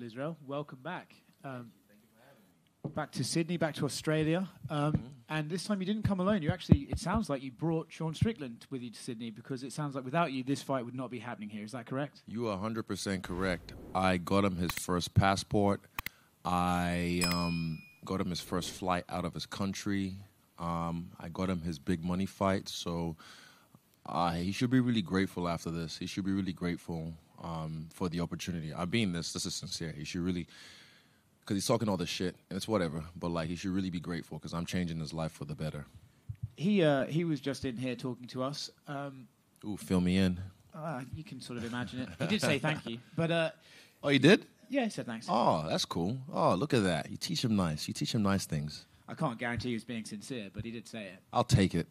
Israel. Welcome back. Back to Sydney, back to Australia. And this time you didn't come alone. It sounds like you brought Sean Strickland with you to Sydney, because it sounds like without you, this fight would not be happening here. Is that correct? You are 100% correct. I got him his first passport. I got him his first flight out of his country. I got him his big money fight. So he should be really grateful after this. He should be really grateful for the opportunity. I mean this is sincere. He should really, because he's talking all this shit, and it's whatever, but like he should really be grateful because I'm changing his life for the better. He was just in here talking to us. Ooh, fill me in. You can sort of imagine it. He did say thank you, but oh, he did? Yeah, he said thanks. Oh, that's cool. Oh, look at that. You teach him nice. You teach him nice things. I can't guarantee he was being sincere, but he did say it. I'll take it.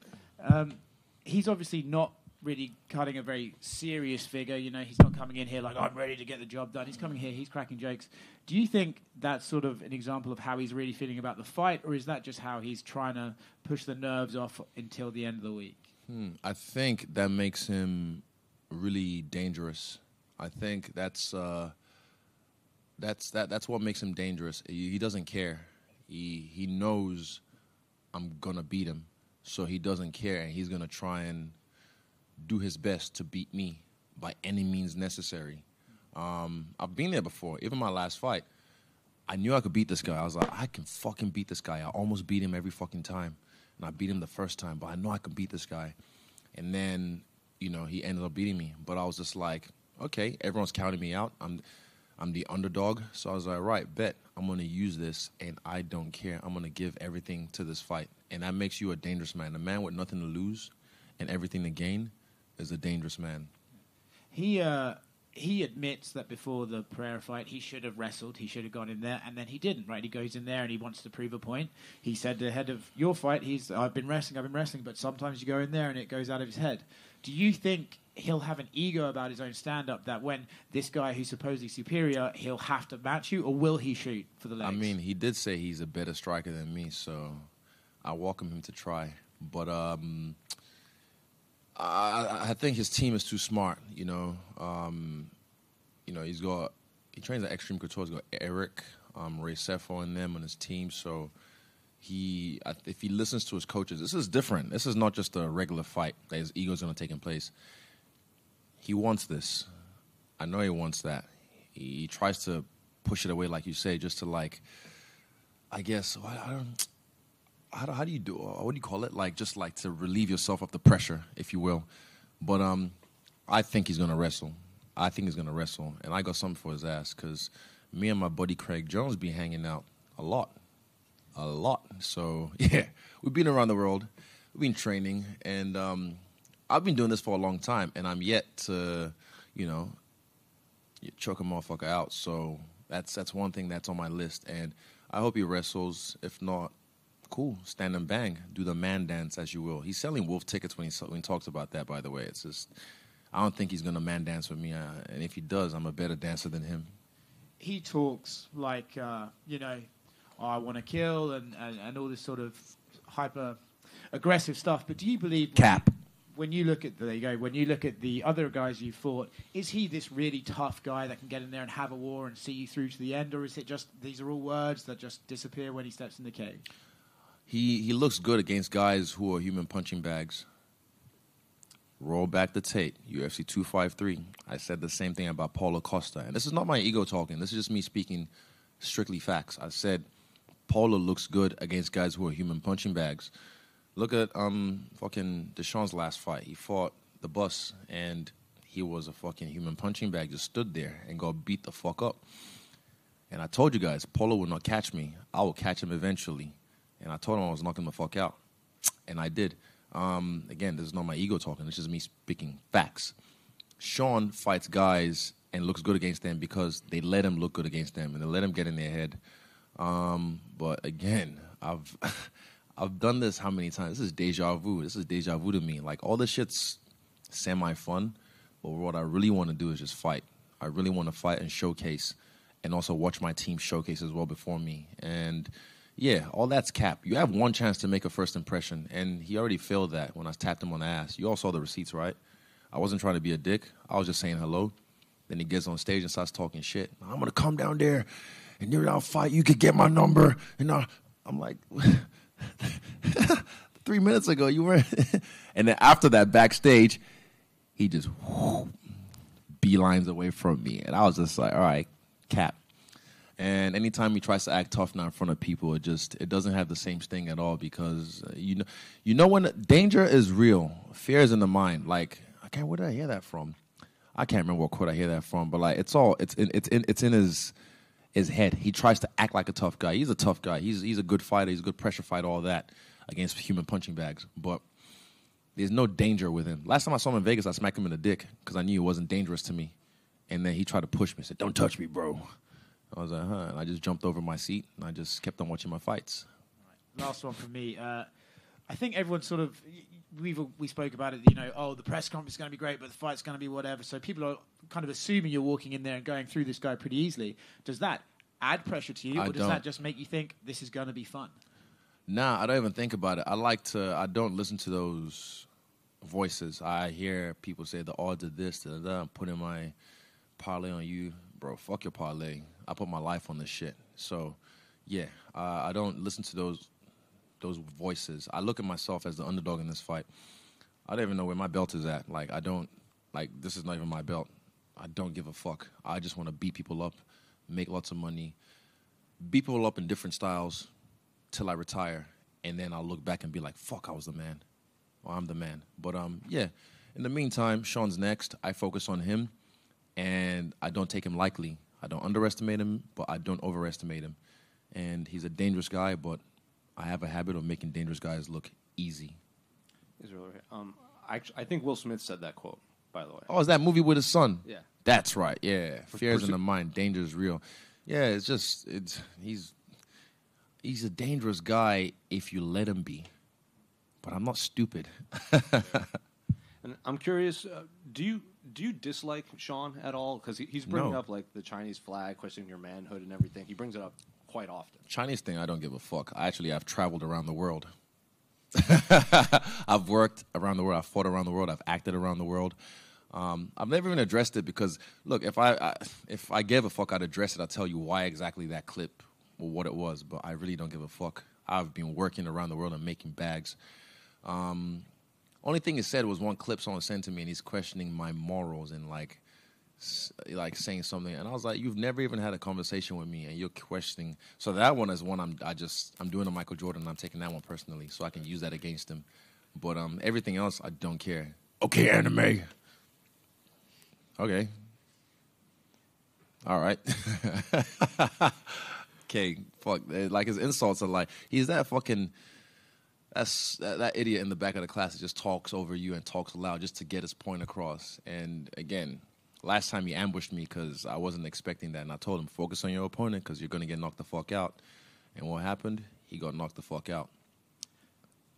He's obviously not really cutting a very serious figure. You know, he's not coming in here like, I'm ready to get the job done. He's coming here, he's cracking jokes. Do you think that's sort of an example of how he's really feeling about the fight, or is that just how he's trying to push the nerves off until the end of the week? I think that makes him really dangerous. I think that's what makes him dangerous. He doesn't care. He knows I'm gonna beat him, so he doesn't care, and he's gonna try and do his best to beat me by any means necessary. I've been there before. Even my last fight, I knew I could beat this guy. I was like, I can fucking beat this guy. I almost beat him every fucking time, and I beat him the first time, but I know I can beat this guy. And then, you know, he ended up beating me. But I was just like, okay, everyone's counting me out. I'm the underdog, so I was like, right, bet. I'm going to use this, and I don't care. I'm going to give everything to this fight. And that makes you a dangerous man. A man with nothing to lose and everything to gain is a dangerous man. He admits that before the Pereira fight, he should have wrestled. He should have gone in there, and then he didn't, right? He goes in there, and he wants to prove a point. He said ahead of your fight, I've been wrestling, but sometimes you go in there, and it goes out of his head. Do you think he'll have an ego about his own stand-up that when this guy who's supposedly superior, he'll have to match you, or will he shoot for the legs? I mean, he did say he's a better striker than me, so I welcome him to try. But I think his team is too smart, you know. He trains at Extreme Couture. He's got Eric, Ray Sefo and them on his team, so if he listens to his coaches, this is different. This is not just a regular fight that his ego's going to take in place. He wants this. I know he wants that. He tries to push it away, like you say, just to like, I guess, how do you do? What do you call it? Like just like to relieve yourself of the pressure, if you will. But I think he's gonna wrestle. I think he's gonna wrestle, and I got something for his ass because me and my buddy Craig Jones be hanging out a lot. So yeah, we've been around the world, we've been training, and I've been doing this for a long time, and I'm yet to, you know, choke a motherfucker out. So that's one thing that's on my list, and I hope he wrestles. If not, cool, stand and bang, do the man dance, as you will. He's selling wolf tickets when he talks about that, by the way. It's just, I don't think he's going to man dance with me, and if he does, I'm a better dancer than him. He talks like, you know, I want to kill and all this sort of hyper-aggressive stuff, but do you believe... Cap. When you look at the other guys you fought, is he this really tough guy that can get in there and have a war and see you through to the end, or is it just these are all words that just disappear when he steps in the cage? He looks good against guys who are human punching bags. Roll back the tape, UFC 253. I said the same thing about Paulo Costa. And this is not my ego talking. This is just me speaking strictly facts. I said Paulo looks good against guys who are human punching bags. Look at fucking Deshaun's last fight. He fought the Bus, and he was a fucking human punching bag. Just stood there and got beat the fuck up. And I told you guys, Paulo will not catch me. I will catch him eventually. And I told him I was knocking the fuck out. And I did. Again, this is not my ego talking. This is me speaking facts. Sean fights guys and looks good against them because they let him look good against them and they let him get in their head. But again, I've done this how many times? This is deja vu. This is deja vu to me. Like, all this shit's semi-fun, but what I really want to do is just fight. I really want to fight and showcase and also watch my team showcase as well before me. And, yeah, all that's cap. You have one chance to make a first impression, and he already failed that when I tapped him on the ass. You all saw the receipts, right? I wasn't trying to be a dick. I was just saying hello. Then he gets on stage and starts talking shit. I'm gonna come down there, and then I'll fight. You could get my number, and I'm like, 3 minutes ago you were. And then after that, backstage, he just beelines away from me, and I was just like, all right, cap. And anytime he tries to act tough now in front of people, it doesn't have the same sting at all because you know when danger is real, fear is in the mind. Like where did I hear that from? I can't remember what quote I hear that from, but like it's in his head. He tries to act like a tough guy. He's a tough guy. He's a good fighter. He's a good pressure fighter. All that against human punching bags, but there's no danger with him. Last time I saw him in Vegas, I smacked him in the dick because I knew it wasn't dangerous to me, and then he tried to push me. Said, "Don't touch me, bro." I was like, huh. And I just jumped over my seat, and I just kept on watching my fights. Right. Last one from me. I think everyone sort of, we spoke about it, the press conference is going to be great, but the fight's going to be whatever. So people are kind of assuming you're walking in there and going through this guy pretty easily. Does that add pressure to you, or does that just make you think this is going to be fun? Nah, I don't even think about it. I don't listen to those voices. I hear people say the odds of this, I'm putting my parlay on you. Bro, fuck your parlay. I put my life on this shit. So, yeah, I don't listen to those voices. I look at myself as the underdog in this fight. I don't even know where my belt is at. This is not even my belt. I don't give a fuck. I just want to beat people up, make lots of money, beat people up in different styles till I retire, and then I'll look back and be like, fuck, I was the man. Or I'm the man. But, yeah, in the meantime, Sean's next. I focus on him. And I don't take him lightly. I don't underestimate him, but I don't overestimate him. And he's a dangerous guy, but I have a habit of making dangerous guys look easy. I think Will Smith said that quote, by the way. Oh, is that movie with his son? Yeah. That's right, yeah. Fear's in the mind, danger is real. Yeah, he's a dangerous guy if you let him be. But I'm not stupid. And I'm curious, do you dislike Sean at all? Because he's bringing up like the Chinese flag, questioning your manhood and everything. He brings it up quite often. Chinese thing, I don't give a fuck. I've traveled around the world. I've worked around the world. I've fought around the world. I've acted around the world. I've never even addressed it because, look, if I gave a fuck, I'd address it. I'd tell you why exactly that clip or what it was. But I really don't give a fuck. I've been working around the world and making bags. Only thing he said was one clip someone sent to me, and he's questioning my morals and like saying something, and I was like, "You've never even had a conversation with me, and you're questioning." So that one is one I'm doing a Michael Jordan. And I'm taking that one personally, so I can use that against him. But everything else, I don't care. Okay, anime. Okay. All right. Okay. Fuck. Like his insults are like he's that fucking. That's that idiot in the back of the class that just talks over you and talks loud just to get his point across. And again, last time he ambushed me because I wasn't expecting that. And I told him, focus on your opponent because you're going to get knocked the fuck out. And what happened? He got knocked the fuck out.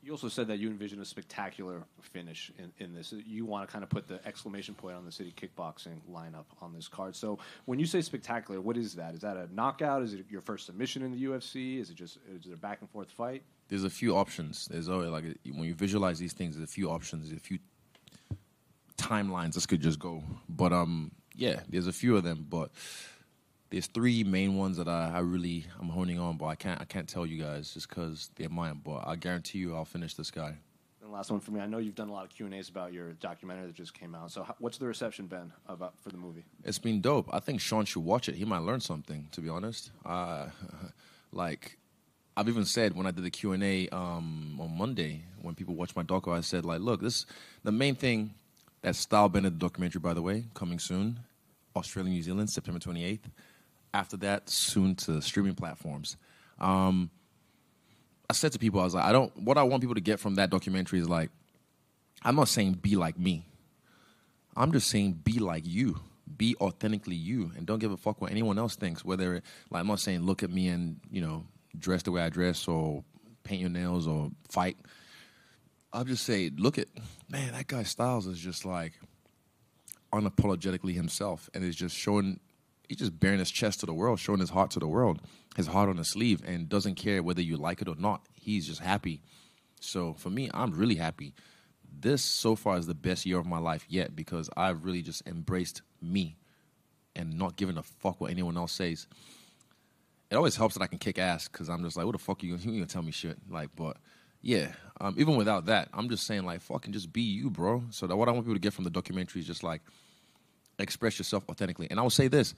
You also said that you envision a spectacular finish in this. You want to kind of put the exclamation point on the City Kickboxing lineup on this card. So when you say spectacular, what is that? Is that a knockout? Is it your first submission in the UFC? Is it a back and forth fight? There's a few options. There's always when you visualize these things, there's a few options. There's a few timelines. This could just go. But yeah, there's a few of them. But there's three main ones that I'm honing on, but I can't tell you guys just because they're mine. But I guarantee you, I'll finish this guy. And last one for me. I know you've done a lot of Q&As about your documentary that just came out. So what's the reception been for the movie? It's been dope. I think Sean should watch it. He might learn something. To be honest, I've even said when I did the Q&A on Monday, when people watch my doco, I said, look, the main thing, that Style Bennett documentary, by the way, coming soon, Australia, New Zealand, September 28th. After that, soon to streaming platforms. I said to people, I was like, what I want people to get from that documentary is I'm not saying be like me. I'm just saying be like you. Be authentically you. And don't give a fuck what anyone else thinks. Whether, I'm not saying look at me and, dress the way I dress or paint your nails or fight. I'll just say, man, that guy Styles is just unapologetically himself and is just showing, he's just bearing his chest to the world, showing his heart to the world, his heart on his sleeve, and doesn't care whether you like it or not. He's just happy. So for me, I'm really happy. This so far is the best year of my life yet because I've really just embraced me. and not giving a fuck what anyone else says. It always helps that I can kick ass because I'm just like, what the fuck you gonna tell me shit? Like, but yeah, even without that, I'm just saying like, fucking just be you, bro. So that what I want people to get from the documentary is just like, express yourself authentically. And I will say this,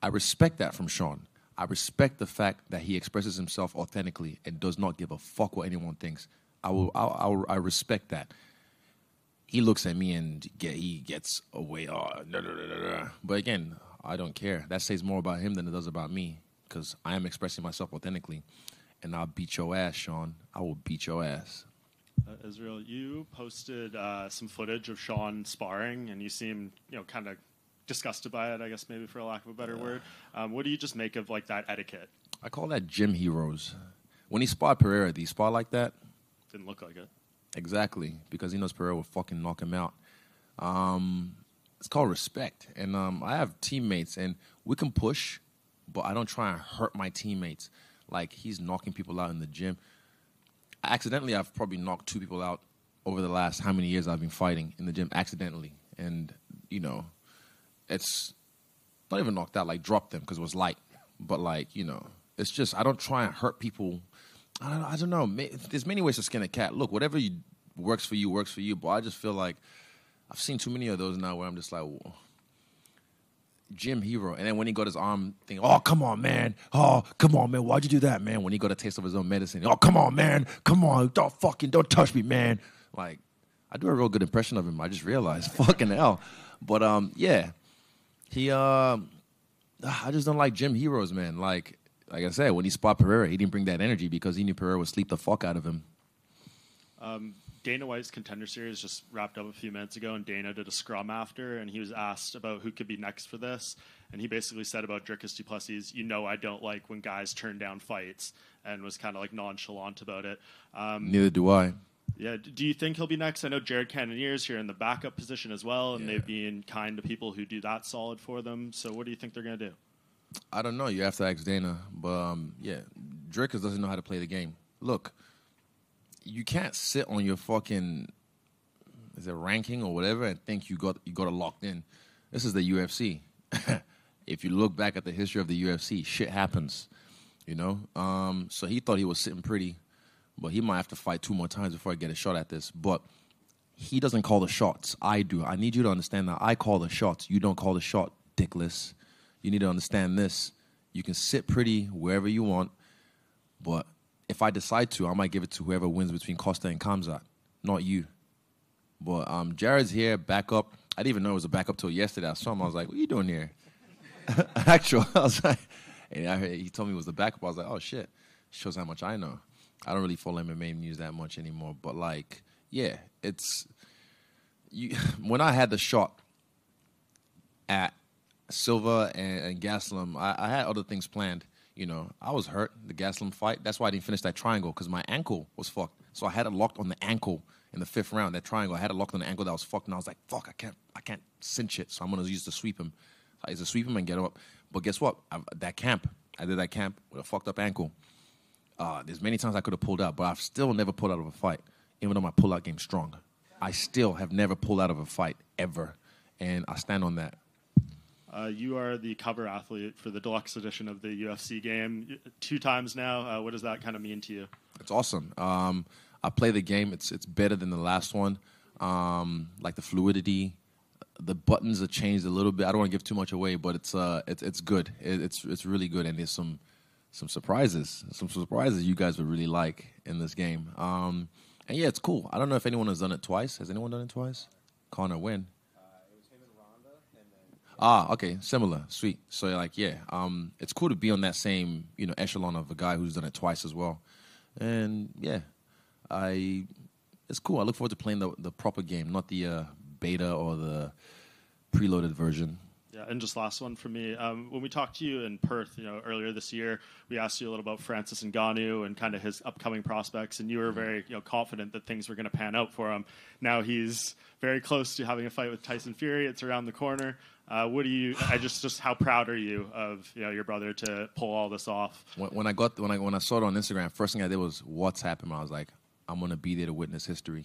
I respect that from Sean. I respect the fact that he expresses himself authentically and does not give a fuck what anyone thinks. I respect that. He looks at me and he gets away. But again, I don't care. That says more about him than it does about me because I am expressing myself authentically. And I'll beat your ass, Sean. I will beat your ass. Israel, you posted some footage of Sean sparring, and you seem, kind of disgusted by it, I guess, maybe for a lack of a better word. What do you just make of like that etiquette? I call that gym heroes. When he sparred Pereira, did he spar like that? Didn't look like it. Exactly, because he knows Pereira will fucking knock him out. It's called respect. And I have teammates, and we can push, but I don't try and hurt my teammates. Like, he's knocking people out in the gym. Accidentally, I've probably knocked 2 people out over the last how many years I've been fighting in the gym, accidentally. And, it's not even knocked out, like dropped them because it was light. But like, it's just, I don't try and hurt people. I don't know. There's many ways to skin a cat. Look, whatever works for you. But I just feel like I've seen too many of those now where I'm just like, whoa. Gym hero. And then when he got his arm thing, oh, come on, man. Oh, come on, man. Why'd you do that, man? When he got a taste of his own medicine, oh, come on, man. Come on. Don't touch me, man. Like, I do a real good impression of him. I just realized. Fucking hell. But, yeah. I just don't like gym heroes, man. Like I said, when he spot Pereira, he didn't bring that energy because he knew Pereira would sleep the fuck out of him. Dana White's Contender Series just wrapped up a few minutes ago, and Dana did a scrum after, and he was asked about who could be next for this, and he basically said about Dricus du Plessis, I don't like when guys turn down fights, and was kind of like nonchalant about it. Neither do I. Yeah, do you think he'll be next? I know Jared Cannonier's here in the backup position as well, and they've been kind to people who do that solid for them. So what do you think they're going to do? I don't know. You have to ask Dana. But, yeah, Dricus doesn't know how to play the game. Look, you can't sit on your fucking, is it ranking or whatever, and think you got it locked in. This is the UFC. If you look back at the history of the UFC, shit happens, So he thought he was sitting pretty. But he might have to fight 2 more times before I get a shot at this. But he doesn't call the shots. I do. I need you to understand that I call the shots. You don't call the shot, dickless. You need to understand this. You can sit pretty wherever you want. But if I decide to, I might give it to whoever wins between Costa and Khamzat, not you. But Jared's here, backup. I didn't even know it was a backup till yesterday. I saw him. I was like, what are you doing here? Actual. I was like, and I heard, he told me it was the backup. I was like, oh, shit. Shows how much I know. I don't really follow MMA news that much anymore, but like, yeah, it's when I had the shot at Silva and Gastelum, I had other things planned. I was hurt, the Gastelum fight. That's why I didn't finish that triangle because my ankle was fucked. So I had it locked on the ankle in the 5th round. That triangle, I had it locked on the ankle that was fucked, and I was like, fuck, I can't cinch it. So I'm gonna use to sweep him. So I used to sweep him and get him up. But guess what? I did that camp with a fucked up ankle. There's many times I could have pulled out, but I've still never pulled out of a fight, even though my pull-out game's strong. I still have never pulled out of a fight, ever, and I stand on that. You are the cover athlete for the deluxe edition of the UFC game 2 times now. What does that kind of mean to you? It's awesome. I play the game. It's better than the last one. Like the fluidity, the buttons are changed a little bit. I don't want to give too much away, but it's good. It's really good, and there's some surprises you guys would really like in this game. And yeah, it's cool. I don't know if anyone has done it twice. Has anyone done it twice? Connor, when? It was him and Ronda, and then okay, similar, sweet. So like, yeah, it's cool to be on that same echelon of a guy who's done it twice as well. And yeah, it's cool. I look forward to playing the proper game, not the beta or the preloaded version. Yeah, and just last one for me. When we talked to you in Perth, earlier this year, we asked you a little about Francis Ngannou and kind of his upcoming prospects, and you were very, confident that things were going to pan out for him. Now he's very close to having a fight with Tyson Fury. It's around the corner. What do you? Just how proud are you of your brother to pull all this off? When I saw it on Instagram, first thing I did was WhatsApp him. I was like, I'm gonna be there to witness history.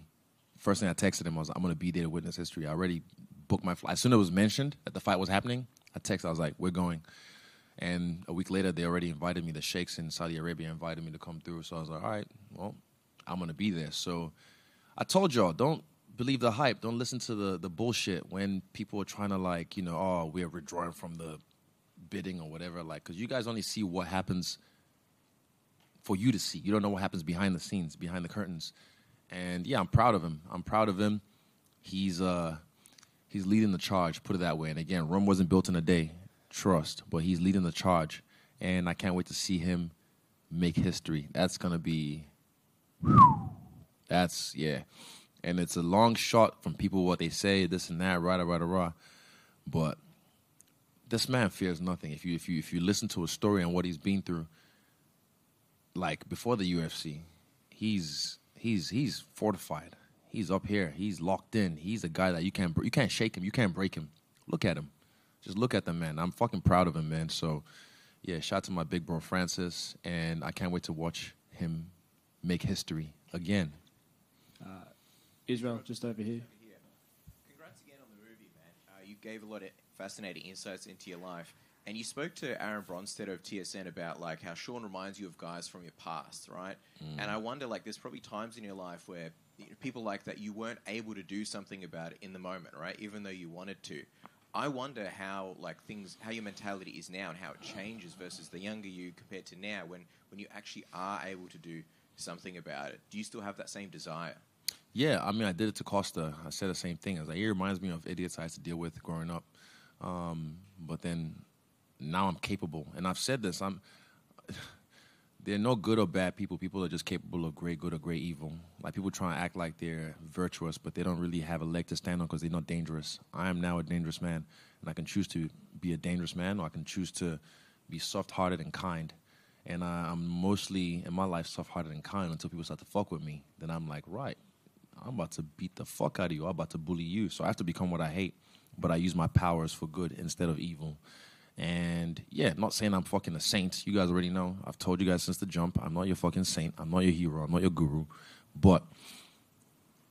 First thing I texted him was, I'm gonna be there to witness history. I already booked my flight. As soon as it was mentioned that the fight was happening, I texted, I was like, we're going. And a week later, they already invited me. The sheikhs in Saudi Arabia invited me to come through. So I was like, all right, well, I'm going to be there. So I told y'all, don't believe the hype. Don't listen to the bullshit when people are trying to, like, you know, oh, we're withdrawing from the bidding or whatever. Like, because you guys only see what happens for you to see. You don't know what happens behind the scenes, behind the curtains. And, yeah, I'm proud of him. I'm proud of him. He's leading the charge, put it that way. And, again, Rome wasn't built in a day. Trust, but he's leading the charge, and I can't wait to see him make history. That's gonna be, yeah, and it's a long shot from people what they say, this and that, rah. But this man fears nothing. If you listen to his story and what he's been through, like before the UFC, he's fortified. He's up here. He's locked in. He's a guy that you can't shake him. You can't break him. Look at him. Just look at the man. I'm fucking proud of him, man. So, yeah, shout out to my big bro, Francis, and I can't wait to watch him make history again. Israel, just over here. Congrats again on the movie, man. You gave a lot of fascinating insights into your life. And you spoke to Aaron Bronstead of TSN about, like, how Sean reminds you of guys from your past, right? And I wonder, like, there's probably times in your life where people like that, you weren't able to do something about it in the moment, right? Even though you wanted to. I wonder how your mentality is now and how it changes versus the younger you compared to now when you actually are able to do something about it. Do you still have that same desire? Yeah, I mean, I did it to Costa. I said the same thing. I was like, it reminds me of idiots I had to deal with growing up. But then now I'm capable. And I've said this, there are no good or bad people. People are just capable of great good or great evil. Like, people try and act like they're virtuous, but they don't really have a leg to stand on because they're not dangerous. I am now a dangerous man, and I can choose to be a dangerous man, or I can choose to be soft-hearted and kind. And I'm mostly, in my life, soft-hearted and kind until people start to fuck with me. Then I'm like, right, I'm about to beat the fuck out of you. I'm about to bully you. So I have to become what I hate, but I use my powers for good instead of evil. And, yeah, not saying I'm fucking a saint. You guys already know. I've told you guys since the jump, I'm not your fucking saint. I'm not your hero. I'm not your guru. But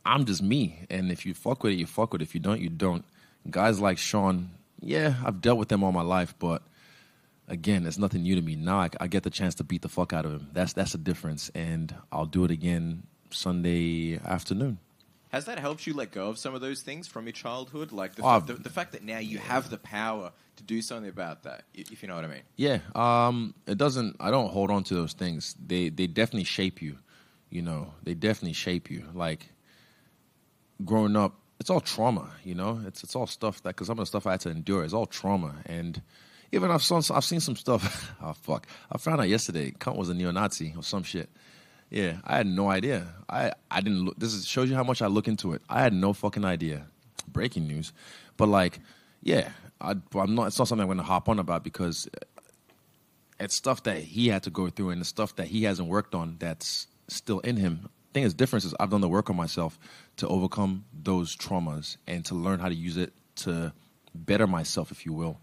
I'm just me. And if you fuck with it, you fuck with it. If you don't, you don't. Guys like Sean, yeah, I've dealt with them all my life. But, again, it's nothing new to me. Now I get the chance to beat the fuck out of him. That's the difference. And I'll do it again Sunday afternoon. Has that helped you let go of some of those things from your childhood? Like the fact that now you have the power to do something about that, if you know what I mean? Yeah. It doesn't, I don't hold on to those things. They definitely shape you, you know. They definitely shape you. Like, growing up, it's all trauma, you know. It's all stuff that, because some of the stuff I had to endure is all trauma. And even I've seen some stuff. Oh, fuck. I found out yesterday, Cunt was a neo-Nazi or some shit. Yeah, I had no idea. I didn't look. Shows you how much I look into it. I had no fucking idea. Breaking news. But, like, yeah, I'm not. It's not something I'm going to hop on about because it's stuff that he had to go through and the stuff that he hasn't worked on that's still in him. The thing is, difference is I've done the work on myself to overcome those traumas and to learn how to use it to better myself, if you will.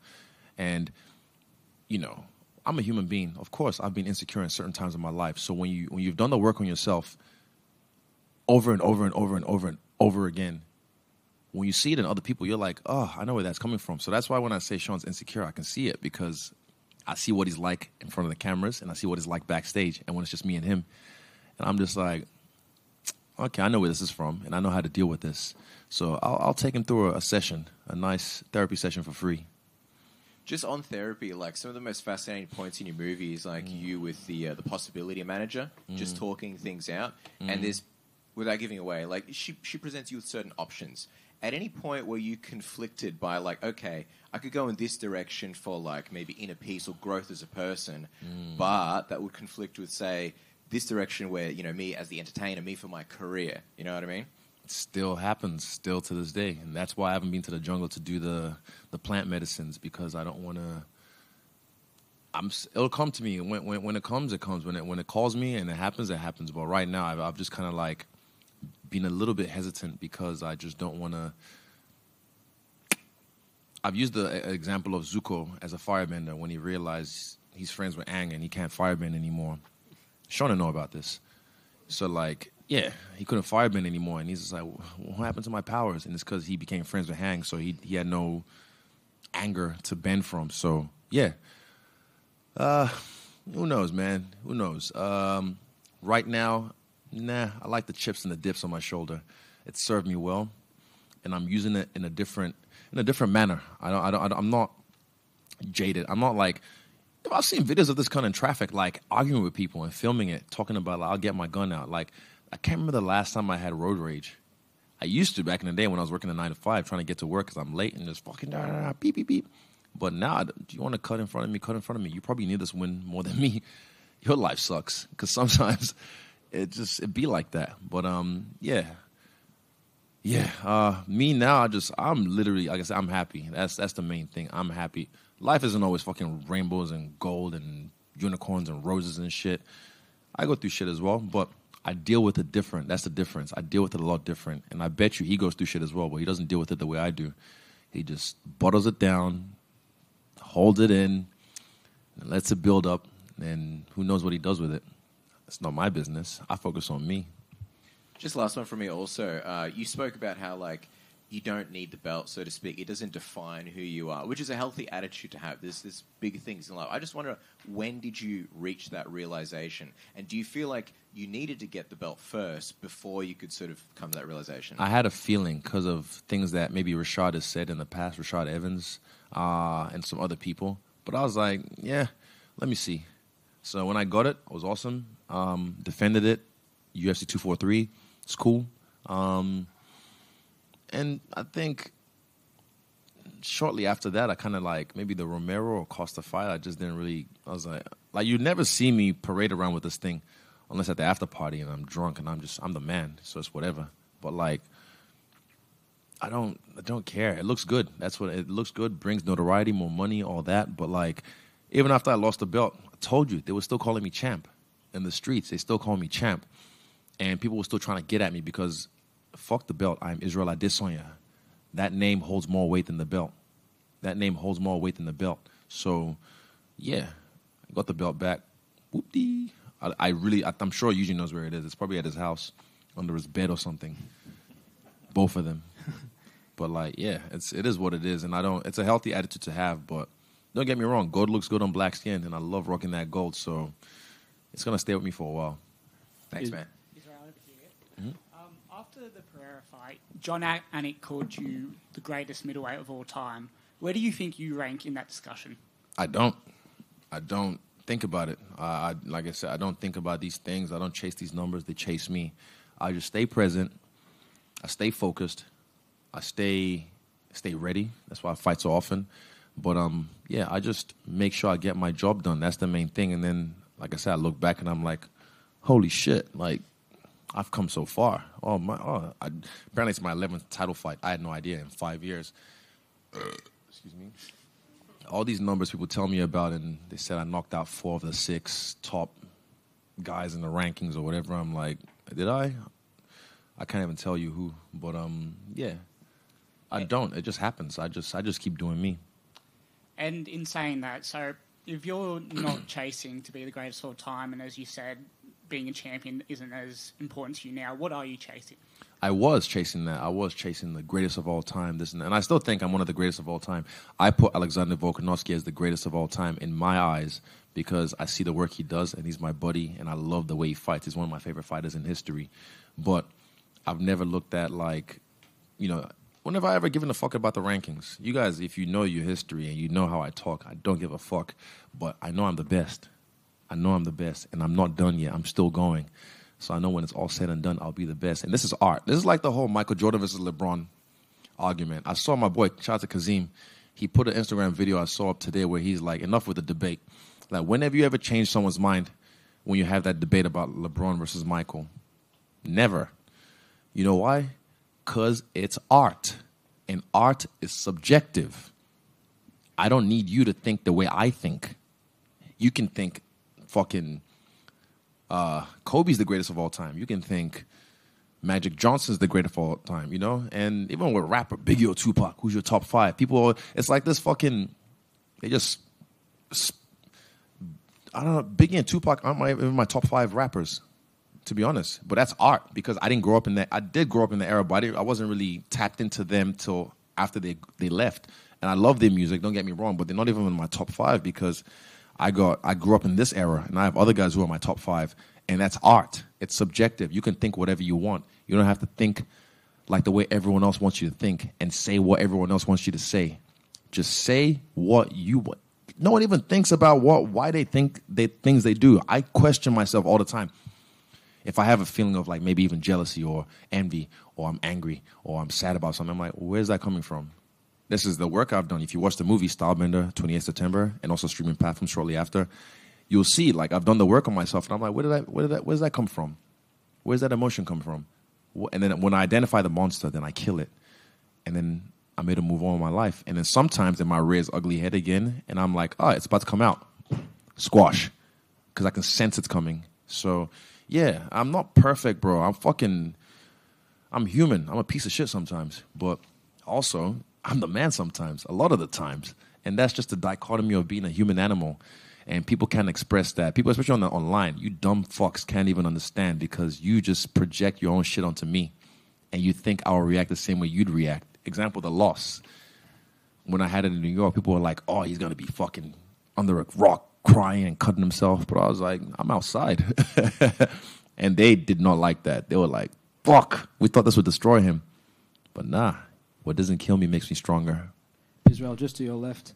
And, you know, I'm a human being. Of course, I've been insecure in certain times of my life. So when you've done the work on yourself over and over and over and over and over again, when you see it in other people, you're like, oh, I know where that's coming from. So that's why when I say Sean's insecure, I can see it because I see what he's like in front of the cameras and I see what he's like backstage. And when it's just me and him, and I'm just like, okay, I know where this is from and I know how to deal with this. So I'll take him through a session, a nice therapy session for free. Just on therapy, like some of the most fascinating points in your movie is like you with the possibility manager, just talking things out. And there's, without giving away, like she presents you with certain options. At any point where you conflicted by like, okay, I could go in this direction for like maybe inner peace or growth as a person, but that would conflict with, say, this direction where, you know, me as the entertainer, me for my career. You know what I mean? Still happens, still to this day. And that's why I haven't been to the jungle to do the plant medicines, because I don't want to... It'll come to me. When it comes, it comes. When it calls me and it happens, it happens. But right now, I've just kind of like been a little bit hesitant because I just don't want to... I've used the example of Zuko as a firebender when he realized he's friends with Aang and he can't firebend anymore. Sean didn't know about this. So, like... Yeah, he couldn't firebend anymore, and he's just like, what happened to my powers? And it's because he became friends with Aang, so he had no anger to bend from. So yeah, who knows, man? Who knows? Right now, nah. I like the chips and the dips on my shoulder. It served me well, and I'm using it in a different manner. I'm not jaded. I'm not like. I've seen videos of this kind of traffic, like arguing with people and filming it, talking about like, I'll get my gun out. Like I can't remember the last time I had road rage. I used to back in the day when I was working a 9 to 5, trying to get to work because I'm late and just fucking beep beep beep. But now, do you want to cut in front of me? Cut in front of me. You probably need this win more than me. Your life sucks because sometimes it be like that. But yeah. Me now, I'm literally, like I said, I'm happy. That's the main thing. I'm happy. Life isn't always fucking rainbows and gold and unicorns and roses and shit. I go through shit as well, but I deal with it different. That's the difference. I deal with it a lot different. And I bet you he goes through shit as well, but he doesn't deal with it the way I do. He just bottles it down, holds it in, and lets it build up, and who knows what he does with it. It's not my business. I focus on me. Just last one from me also. You spoke about how, like, you don't need the belt, so to speak. It doesn't define who you are, which is a healthy attitude to have. There's big things in life. I just wonder, when did you reach that realization? And do you feel like you needed to get the belt first before you could sort of come to that realization? I had a feeling because of things that maybe Rashad has said in the past, Rashad Evans, and some other people. But I was like, yeah, let me see. So when I got it was awesome. Defended it, UFC 243. It's cool. And I think shortly after that, I kind of like maybe the Romero or Costa fight. I just didn't really. I was like you'd never see me parade around with this thing, unless at the after party and I'm drunk and I'm the man, so it's whatever. But like, I don't care. It looks good. That's what it looks good. Brings notoriety, more money, all that. But like, even after I lost the belt, I told you they were still calling me champ in the streets. They still call me champ, and people were still trying to get at me because. Fuck the belt. I'm Israel Adesanya. That name holds more weight than the belt. So, yeah, I got the belt back. Whoop-dee. I'm sure Eugene knows where it is. It's probably at his house, under his bed or something. Both of them. But like, yeah, it is what it is, and it's a healthy attitude to have. But don't get me wrong, gold looks good on black skin, and I love rocking that gold. So it's gonna stay with me for a while. Thanks, man. After the Pereira fight, John Anik called you the greatest middleweight of all time. Where do you think you rank in that discussion? I don't think about it. Like I said, I don't think about these things. I don't chase these numbers. They chase me. I just stay present. I stay focused. I stay ready. That's why I fight so often. But yeah, I just make sure I get my job done. That's the main thing. And then, like I said, I look back and I'm like, holy shit, like. I've come so far. Apparently it's my 11th title fight. I had no idea in 5 years. Excuse me. All these numbers people tell me about, and they said I knocked out 4 of the 6 top guys in the rankings or whatever. I'm like, did I? I can't even tell you who. But yeah, I don't. It just happens. I just keep doing me. And in saying that, so if you're not chasing to be the greatest of all time, and as you said, being a champion isn't as important to you now, what are you chasing? I was chasing that. I was chasing the greatest of all time. And I still think I'm one of the greatest of all time. I put Alexander Volkanovski as the greatest of all time in my eyes because I see the work he does, and he's my buddy, and I love the way he fights. He's one of my favorite fighters in history. But I've never looked at, like, you know, when have I ever given a fuck about the rankings? You guys, if you know your history and you know how I talk, I don't give a fuck. But I know I'm the best. And I'm not done yet. I'm still going. So I know when it's all said and done, I'll be the best. And this is art. This is like the whole Michael Jordan versus LeBron argument. I saw my boy, shout out to Kazim, he put an Instagram video I saw up today where he's like, enough with the debate. Like, when have you ever changed someone's mind when you have that debate about LeBron versus Michael? Never. You know why? Because it's art. And art is subjective. I don't need you to think the way I think. You can think fucking Kobe's the greatest of all time. You can think Magic Johnson's the greatest of all time, you know? And even with rapper, Biggie or Tupac, who's your top 5? People, it's like this fucking, they just, I don't know, Biggie and Tupac aren't even my top 5 rappers, to be honest. But that's art, because I didn't grow up in that. I did grow up in the era, but I wasn't really tapped into them till after they left. And I love their music, don't get me wrong, but they're not even in my top 5 because I grew up in this era, and I have other guys who are my top 5, and that's art. It's subjective. You can think whatever you want. You don't have to think like the way everyone else wants you to think and say what everyone else wants you to say. Just say what you want. No one even thinks about why they think things they do. I question myself all the time. If I have a feeling of like maybe even jealousy or envy or I'm angry or I'm sad about something, I'm like, where's that coming from? This is the work I've done. If you watch the movie Stylebender, 28th September, and also streaming platforms shortly after, you'll see like I've done the work on myself, and I'm like, where does that come from? Where's that emotion come from? And then when I identify the monster, then I kill it, and then I made a move on with my life. And then sometimes then my rears ugly head again, and I'm like, oh, it's about to come out, squash, because I can sense it's coming. So yeah, I'm not perfect, bro. I'm human. I'm a piece of shit sometimes, but also I'm the man sometimes, a lot of the times. And that's just the dichotomy of being a human animal. And people can't express that. People, especially online, you dumb fucks can't even understand because you just project your own shit onto me. And you think I'll react the same way you'd react. Example, the loss. When I had it in New York, people were like, oh, he's going to be fucking under a rock crying and cutting himself. But I was like, I'm outside. And they did not like that. They were like, fuck, we thought this would destroy him. But nah. What doesn't kill me makes me stronger. Israel, just to your left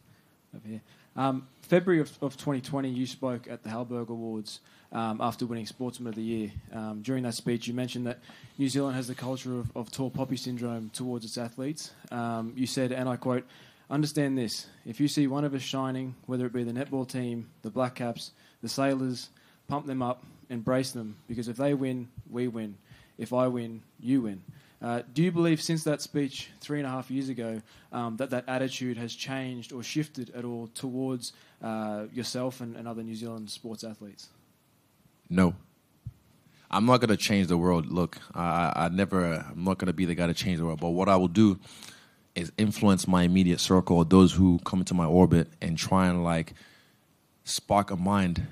over here. February of 2020, you spoke at the Halberg Awards after winning Sportsman of the Year. During that speech, you mentioned that New Zealand has the culture of tall poppy syndrome towards its athletes. You said, and I quote, understand this, if you see one of us shining, whether it be the netball team, the Black Caps, the Sailors, pump them up, embrace them, because if they win, we win. If I win, you win. Do you believe since that speech 3.5 years ago that attitude has changed or shifted at all towards yourself and other New Zealand sports athletes? No. I'm not going to change the world. Look, I'm not going to be the guy to change the world. But what I will do is influence my immediate circle, or those who come into my orbit, and try and like spark a mind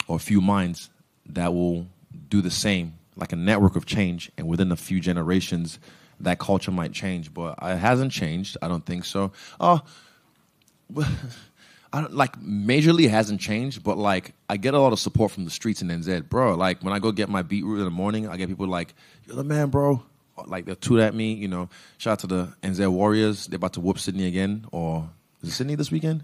or a few minds that will do the same. Like a network of change, and within a few generations, that culture might change. But it hasn't changed. I don't think so. Majorly it hasn't changed, but like I get a lot of support from the streets in NZ, bro. Like when I go get my beetroot in the morning, I get people like, "You're the man, bro." Like they'll toot at me, you know. Shout out to the NZ Warriors. They're about to whoop Sydney again, or is it Sydney this weekend?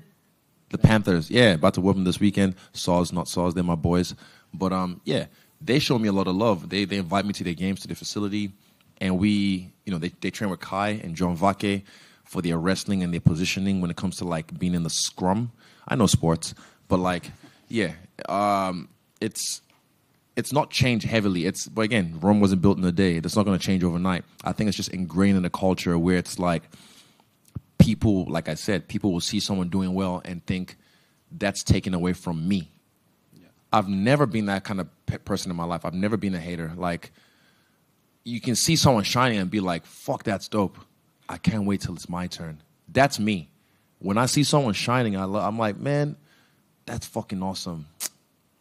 The Panthers, yeah, about to whoop them this weekend. Saws, not Saws, they're my boys. But yeah. They show me a lot of love. They invite me to their games, to their facility, and they train with Kai and John Vake for their wrestling and their positioning when it comes to like being in the scrum. I know sports, but like, yeah, it's not changed heavily. But again, Rome wasn't built in a day. It's not going to change overnight. I think it's just ingrained in the culture where it's like people, like I said, people will see someone doing well and think that's taken away from me. I've never been that kind of person in my life. I've never been a hater. Like, you can see someone shining and be like, fuck, that's dope. I can't wait till it's my turn. That's me. When I see someone shining, I'm like, man, that's fucking awesome.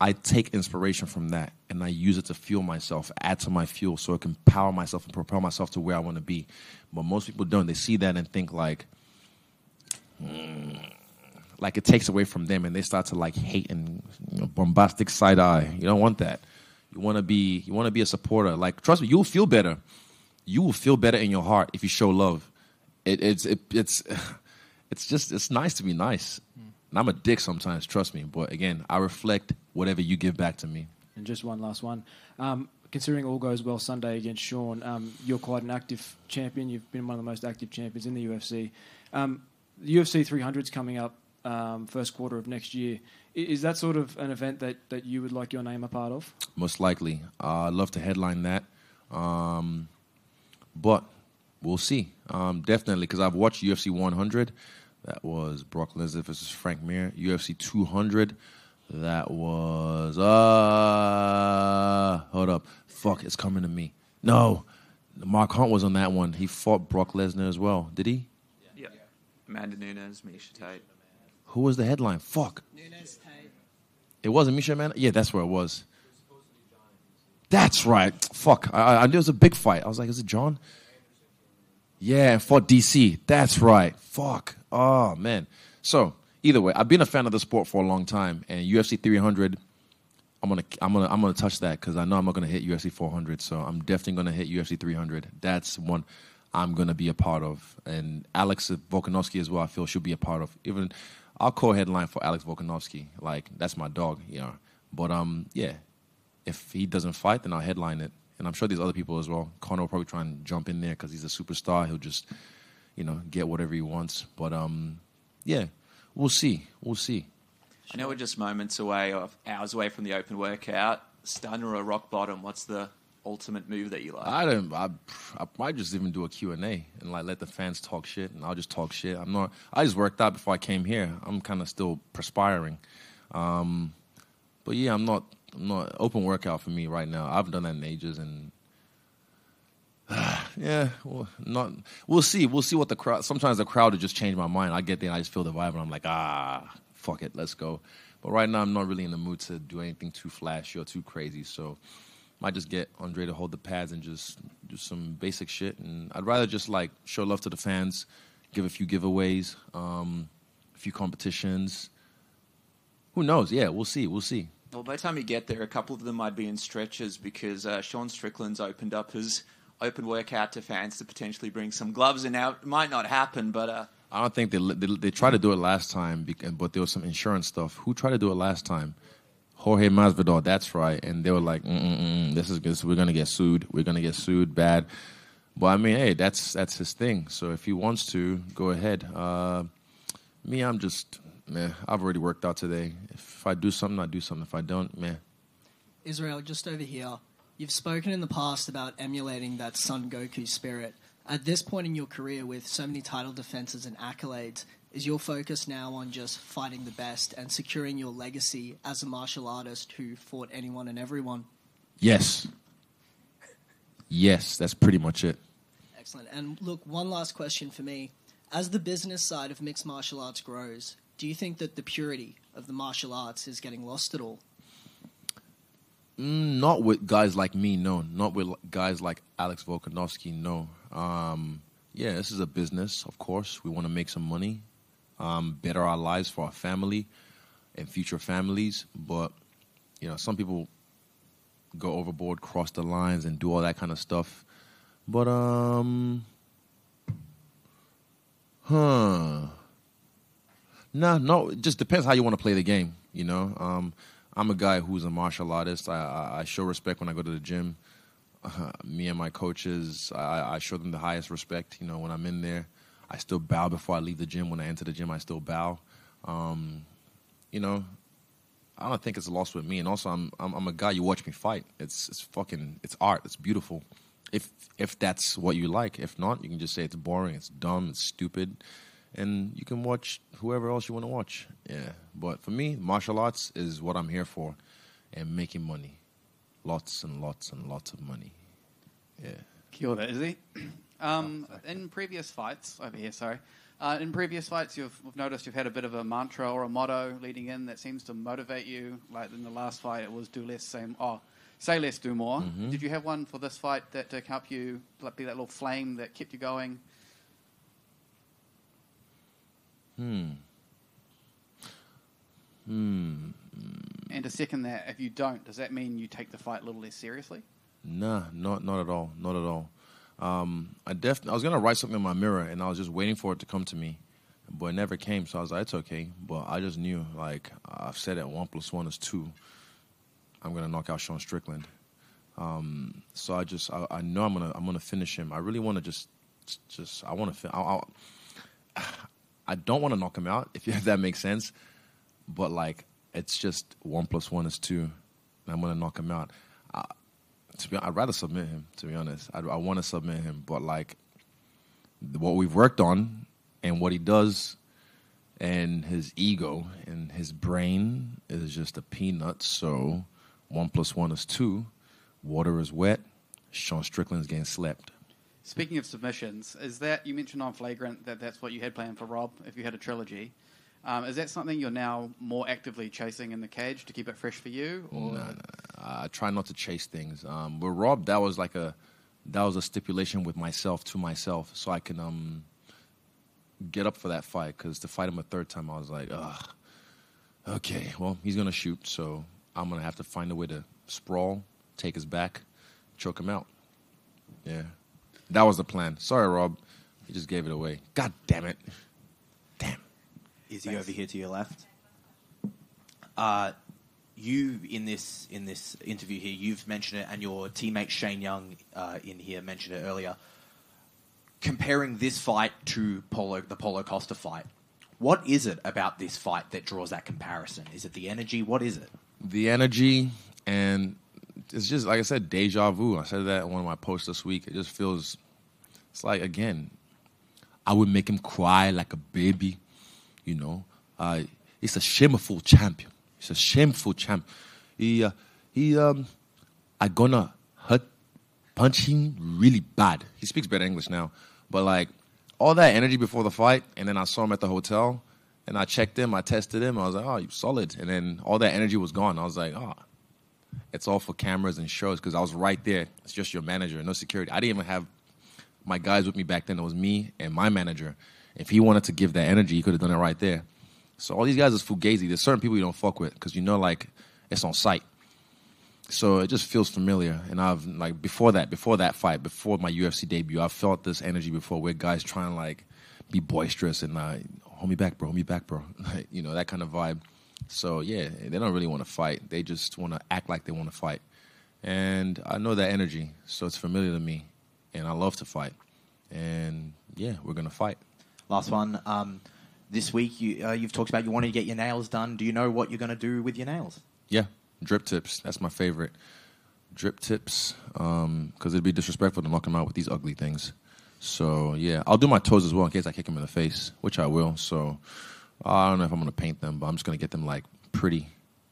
I take inspiration from that, and I use it to fuel myself, add to my fuel so it can power myself and propel myself to where I want to be. But most people don't. They see that and think like it takes away from them, and they start to like hate and bombastic side eye. You don't want that. You want to be a supporter. Like, trust me, you'll feel better. You will feel better in your heart if you show love. It's nice to be nice. And I'm a dick sometimes, trust me. But again, I reflect whatever you give back to me. And just one last one. Considering all goes well Sunday against Sean, you're quite an active champion. You've been one of the most active champions in the UFC. The UFC 300's coming up first quarter of next year. Is that sort of an event that you would like your name a part of? Most likely. I'd love to headline that. But we'll see. Definitely, because I've watched UFC 100. That was Brock Lesnar versus Frank Mir. UFC 200. That was... hold up. Fuck, it's coming to me. No. Mark Hunt was on that one. He fought Brock Lesnar as well. Did he? Yeah. Amanda Nunes, Miesha Tate. Who was the headline? Fuck. Nunes, Tate. It wasn't Miesha, man? Yeah, that's where it was. That's right. Fuck. I knew it was a big fight. I was like, is it John? Yeah, and fought DC. That's right. Fuck. Oh, man. So, either way, I've been a fan of the sport for a long time, and UFC 300, I'm gonna touch that because I know I'm not gonna hit UFC 400, so I'm definitely gonna hit UFC 300. That's one I'm gonna be a part of, and Alex Volkanovski as well. I feel should be a part of. Even I'll co-headline for Alex Volkanovski. Like that's my dog, you know. But yeah, if he doesn't fight, then I'll headline it, and I'm sure there's other people as well. Conor will probably try and jump in there because he's a superstar. He'll just, get whatever he wants. But yeah, we'll see. We'll see. I know we're just moments away, or hours away from the open workout. Stunner or rock bottom? What's the ultimate move that you like? I might just even do a Q&A and like let the fans talk shit, and I'll just talk shit. I just worked out before I came here. I'm kind of still perspiring. But yeah, I'm not open workout for me right now. I haven't done that in ages, and yeah, we'll see. We'll see what the crowd. Sometimes the crowd will just change my mind. I get there and I just feel the vibe, and I'm like, fuck it, let's go. But right now, I'm not really in the mood to do anything too flashy or too crazy. So, might just get Andre to hold the pads and just do some basic shit. And I'd rather just like show love to the fans, give a few giveaways, a few competitions. Who knows? Yeah, we'll see. We'll see. Well, by the time you get there, a couple of them might be in stretches because Sean Strickland's opened up his open workout to fans to potentially bring some gloves in. Now, it might not happen, but I don't think they tried to do it last time, but there was some insurance stuff. Who tried to do it last time? Jorge Masvidal, that's right. And they were like, this is good. We're going to get sued. We're going to get sued bad. But, I mean, hey, that's his thing. So if he wants to, go ahead. Me, I'm just, I've already worked out today. If I do something, I do something. If I don't, Israel, just over here. You've spoken in the past about emulating that Son Goku spirit. At this point in your career, with so many title defenses and accolades, is your focus now on just fighting the best and securing your legacy as a martial artist who fought anyone and everyone? Yes. Yes, that's pretty much it. Excellent. And look, one last question for me. As the business side of mixed martial arts grows, do you think that the purity of the martial arts is getting lost at all? Not with guys like me, no. Not with guys like Alex Volkanovski, no. Yeah, this is a business, of course. We want to make some money, better our lives for our family and future families. But, some people go overboard, cross the lines, and do all that kind of stuff. But, No, it just depends how you want to play the game, I'm a guy who's a martial artist. I show respect when I go to the gym. Me and my coaches, I show them the highest respect. When I'm in there, I still bow before I leave the gym. When I enter the gym, I still bow. I don't think it's lost with me. And also, I'm a guy. You watch me fight. It's art. It's beautiful. If that's what you like. If not, you can just say it's boring. It's dumb. It's stupid. And you can watch whoever else you want to watch. Yeah. But for me, martial arts is what I'm here for. And making money. Lots and lots and lots of money. Yeah. Kia ora, Izzy. In previous fights, over here, sorry. In previous fights, we've noticed you've had a bit of a mantra or a motto leading in that seems to motivate you. Like in the last fight, it was say less, do more. Mm-hmm. Did you have one for this fight that to help you, like, be that little flame that kept you going? And to second that, if you don't, does that mean you take the fight a little less seriously? Nah, not at all. Not at all. I was gonna write something in my mirror, and I was just waiting for it to come to me, but it never came. So I was like, it's okay. But I just knew, like I've said it, 1 + 1 is 2. I'm gonna knock out Sean Strickland. So I know I'm gonna finish him. I really want to I don't want to knock him out, if that makes sense. But, like, it's just 1 + 1 is 2. And I'm going to knock him out. I'd rather submit him, to be honest. I want to submit him. But, like, what we've worked on and what he does and his ego and his brain is just a peanut. So 1 + 1 is 2. Water is wet. Sean Strickland's getting slept. Speaking of submissions, is that, you mentioned on Flagrant that's what you had planned for Rob if you had a trilogy. Is that something you're now more actively chasing in the cage to keep it fresh for you? Or? No. I try not to chase things. With Rob, that was like a that was a stipulation with myself to myself, so I can get up for that fight. Because to fight him a third time, I was like, ugh, okay, well, he's gonna shoot, so I'm gonna have to find a way to sprawl, take his back, choke him out. Yeah, that was the plan. Sorry, Rob, he just gave it away. God damn it. Damn. Izzy over here to your left. You in this interview here, you've mentioned it, and your teammate Shane Young in here mentioned it earlier. Comparing this fight to the Paulo Costa fight, what is it about this fight that draws that comparison? Is it the energy? What is it? The energy, and it's just, like I said, deja vu. I said that in one of my posts this week. It just feels, it's like, again, I would make him cry like a baby, you know. He's a shameful champion. He's a shameful champ. I gonna punch him really bad. He speaks better English now. But, like, all that energy before the fight, and then I saw him at the hotel, and I checked him, I tested him, I was like, oh, you're solid. And then all that energy was gone. I was like, oh, it's all for cameras and shows, because I was right there. It's just your manager, no security. I didn't even have my guys with me back then. It was me and my manager. If he wanted to give that energy, he could have done it right there. So all these guys is fugazi. There's certain people you don't fuck with because you know, like, it's on sight. So it just feels familiar. And I've, like, before that fight, before my UFC debut, I felt this energy before where guys trying to, like, be boisterous and, hold me back, bro, like, you know, that kind of vibe. So, yeah, they don't really want to fight. They just want to act like they want to fight. And I know that energy, so it's familiar to me. And I love to fight. And, yeah, we're going to fight. Last one. This week, you've talked about you wanted to get your nails done. Do you know what you're going to do with your nails? Yeah, drip tips. That's my favorite. Drip tips, because it'd be disrespectful to knock them out with these ugly things. So, yeah, I'll do my toes as well in case I kick him in the face, which I will. So, I don't know if I'm going to paint them, but I'm just going to get them, like, pretty,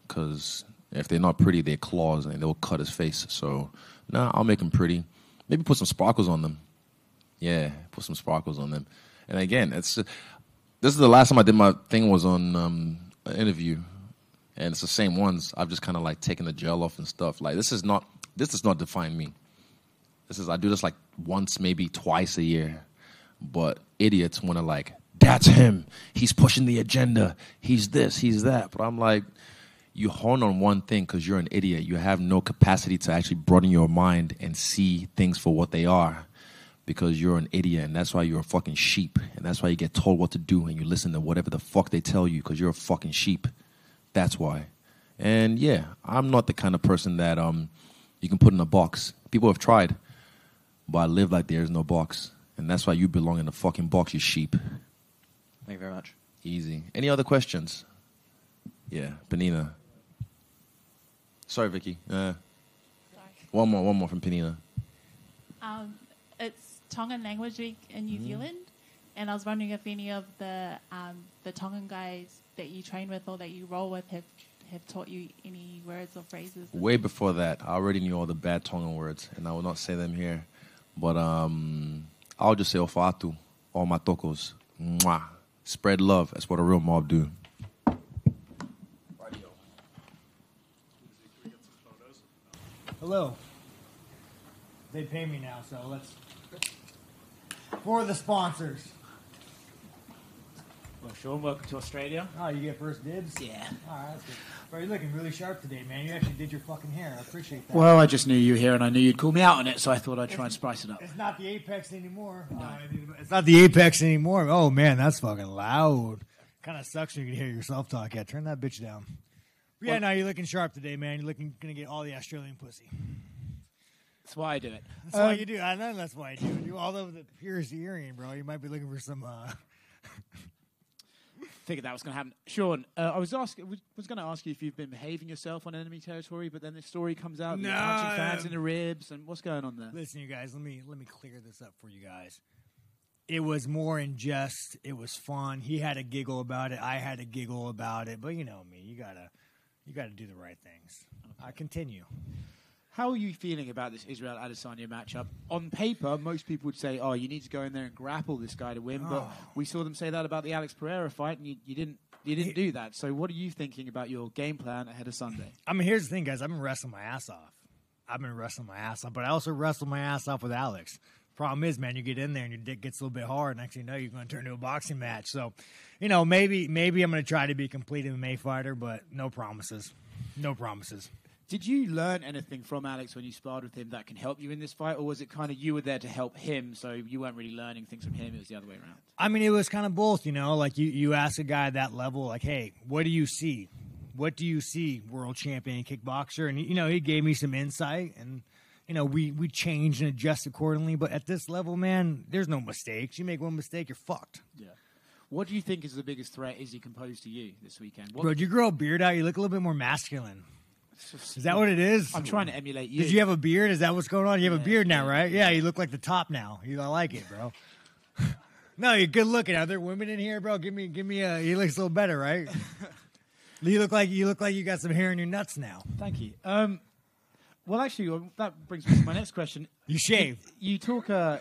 because if they're not pretty, they're claws, and they'll cut his face. So, I'll make them pretty. Maybe put some sparkles on them. Yeah, put some sparkles on them. And, again, this is the last time I did my thing was on an interview, and it's the same ones. I've just kind of, like, taken the gel off and stuff. Like, this does not define me. I do this, like, once, maybe twice a year. But idiots want to, like, that's him. He's pushing the agenda. He's this, he's that. But I'm like, you hone on one thing because you're an idiot. You have no capacity to actually broaden your mind and see things for what they are. Because you're an idiot, and that's why you're a fucking sheep. And that's why you get told what to do, and you listen to whatever the fuck they tell you because you're a fucking sheep. That's why. And, yeah, I'm not the kind of person that you can put in a box. People have tried, but I live like there is no box. And that's why you belong in the fucking box, you sheep. Thank you very much. Easy. Any other questions? Yeah, Penina. Sorry, Vicky. One more from Penina. It's Tongan Language Week in New Zealand, and I was wondering if any of the Tongan guys that you train with or that you roll with have taught you any words or phrases. Way before that, I already knew all the bad Tongan words, and I will not say them here. But I'll just say ofatu, all my tokos. Mwah. Spread love. That's what a real mob do. Hello. They pay me now, so let's... For the sponsors. Well, Sean, welcome to Australia. Oh, you get first dibs? Yeah. All right, that's good. Bro, you're looking really sharp today, man. You actually did your fucking hair. I appreciate that. Well, I just knew you were here, and I knew you'd call me out on it, so I thought I'd try and spice it up. It's not the Apex anymore. No. It's not the Apex anymore. Oh, man, that's fucking loud. Kind of sucks when you can hear yourself talk. Yeah, turn that bitch down. But yeah, now you're looking sharp today, man. You're going to get all the Australian pussy. That's why I do it. That's why you do. I know that's why I do it. You all over the pierced earring, bro. You might be looking for some... Figured that was going to happen. Sean, I was going to ask you if you've been behaving yourself on enemy territory, but then the story comes out, you're punching fans in the ribs, and what's going on there? Listen, you guys, let me clear this up for you guys. It was more in jest. It was fun. He had a giggle about it. I had a giggle about it. But you know me, you gotta do the right things. I continue. How are you feeling about this Israel Adesanya matchup? On paper, most people would say, "Oh, you need to go in there and grapple this guy to win." But we saw them say that about the Alex Pereira fight, and you didn't do that. So, what are you thinking about your game plan ahead of Sunday? I mean, here's the thing, guys. I've been wrestling my ass off. I've been wrestling my ass off, but I also wrestled my ass off with Alex. Problem is, man, you get in there and your dick gets a little bit hard. Next thing you know, you're going to turn into a boxing match. So, maybe I'm going to try to be a complete MMA fighter, but no promises. No promises. Did you learn anything from Alex when you sparred with him that can help you in this fight, or was it kind of you were there to help him, so you weren't really learning things from him, it was the other way around? I mean, it was kind of both, like you ask a guy at that level, like, hey, what do you see? What do you see, world champion kickboxer? And, he gave me some insight, and, we changed and adjust accordingly. But at this level, man, there's no mistakes. You make one mistake, you're fucked. Yeah. What do you think is the biggest threat Izzy can pose to you this weekend? Bro, did you grow a beard out? You look a little bit more masculine. Is that what it is? I'm trying to emulate you. Did you have a beard? Is that what's going on? You have a beard now, right? Yeah, you look like the top now. I like it, bro. No, you're good looking. Are there women in here, bro? Give me a. He looks a little better, right? You look like you got some hair in your nuts now. Thank you. Well, actually, that brings me to my next question. You shave. You talk a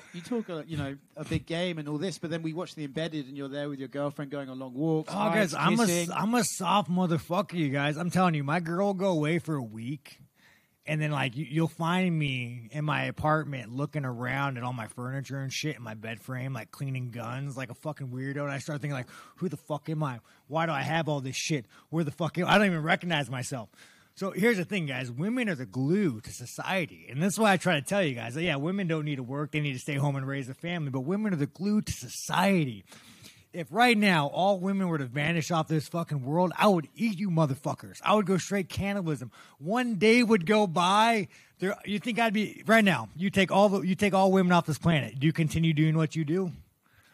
big game and all this, but then we watch the Embedded, and you're there with your girlfriend going on long walks. Oh, guys, kissing. I'm a soft motherfucker, you guys. I'm telling you, my girl will go away for a week, and then you'll find me in my apartment looking around at all my furniture and shit in my bed frame, like cleaning guns, like a fucking weirdo. And I start thinking, like, who the fuck am I? Why do I have all this shit? Where the fuck am I? I don't even recognize myself. So here's the thing, guys. Women are the glue to society. And that's why I try to tell you guys, yeah, women don't need to work. They need to stay home and raise a family. But women are the glue to society. If right now all women were to vanish off this fucking world, I would eat you motherfuckers. I would go straight cannibalism. One day would go by. You think I'd be right now? You take all women off this planet. Do you continue doing what you do?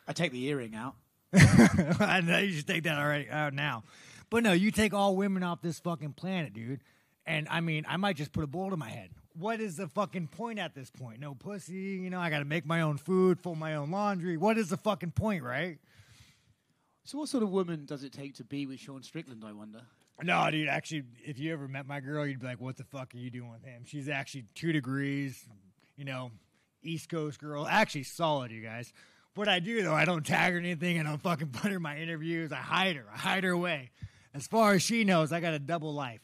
I take the earring out. I know you should take that already out now. But no, you take all women off this fucking planet, dude. And I mean, I might just put a bullet in my head. What is the fucking point at this point? No pussy, I got to make my own food, fold my own laundry. What is the fucking point, right? So what sort of woman does it take to be with Sean Strickland, I wonder? No, dude, actually, if you ever met my girl, you'd be like, what the fuck are you doing with him? She's actually 2 degrees, East Coast girl. Actually solid, you guys. What I do, though, I don't tag her or anything. I don't fucking put her in my interviews. I hide her away. As far as she knows, I got a double life.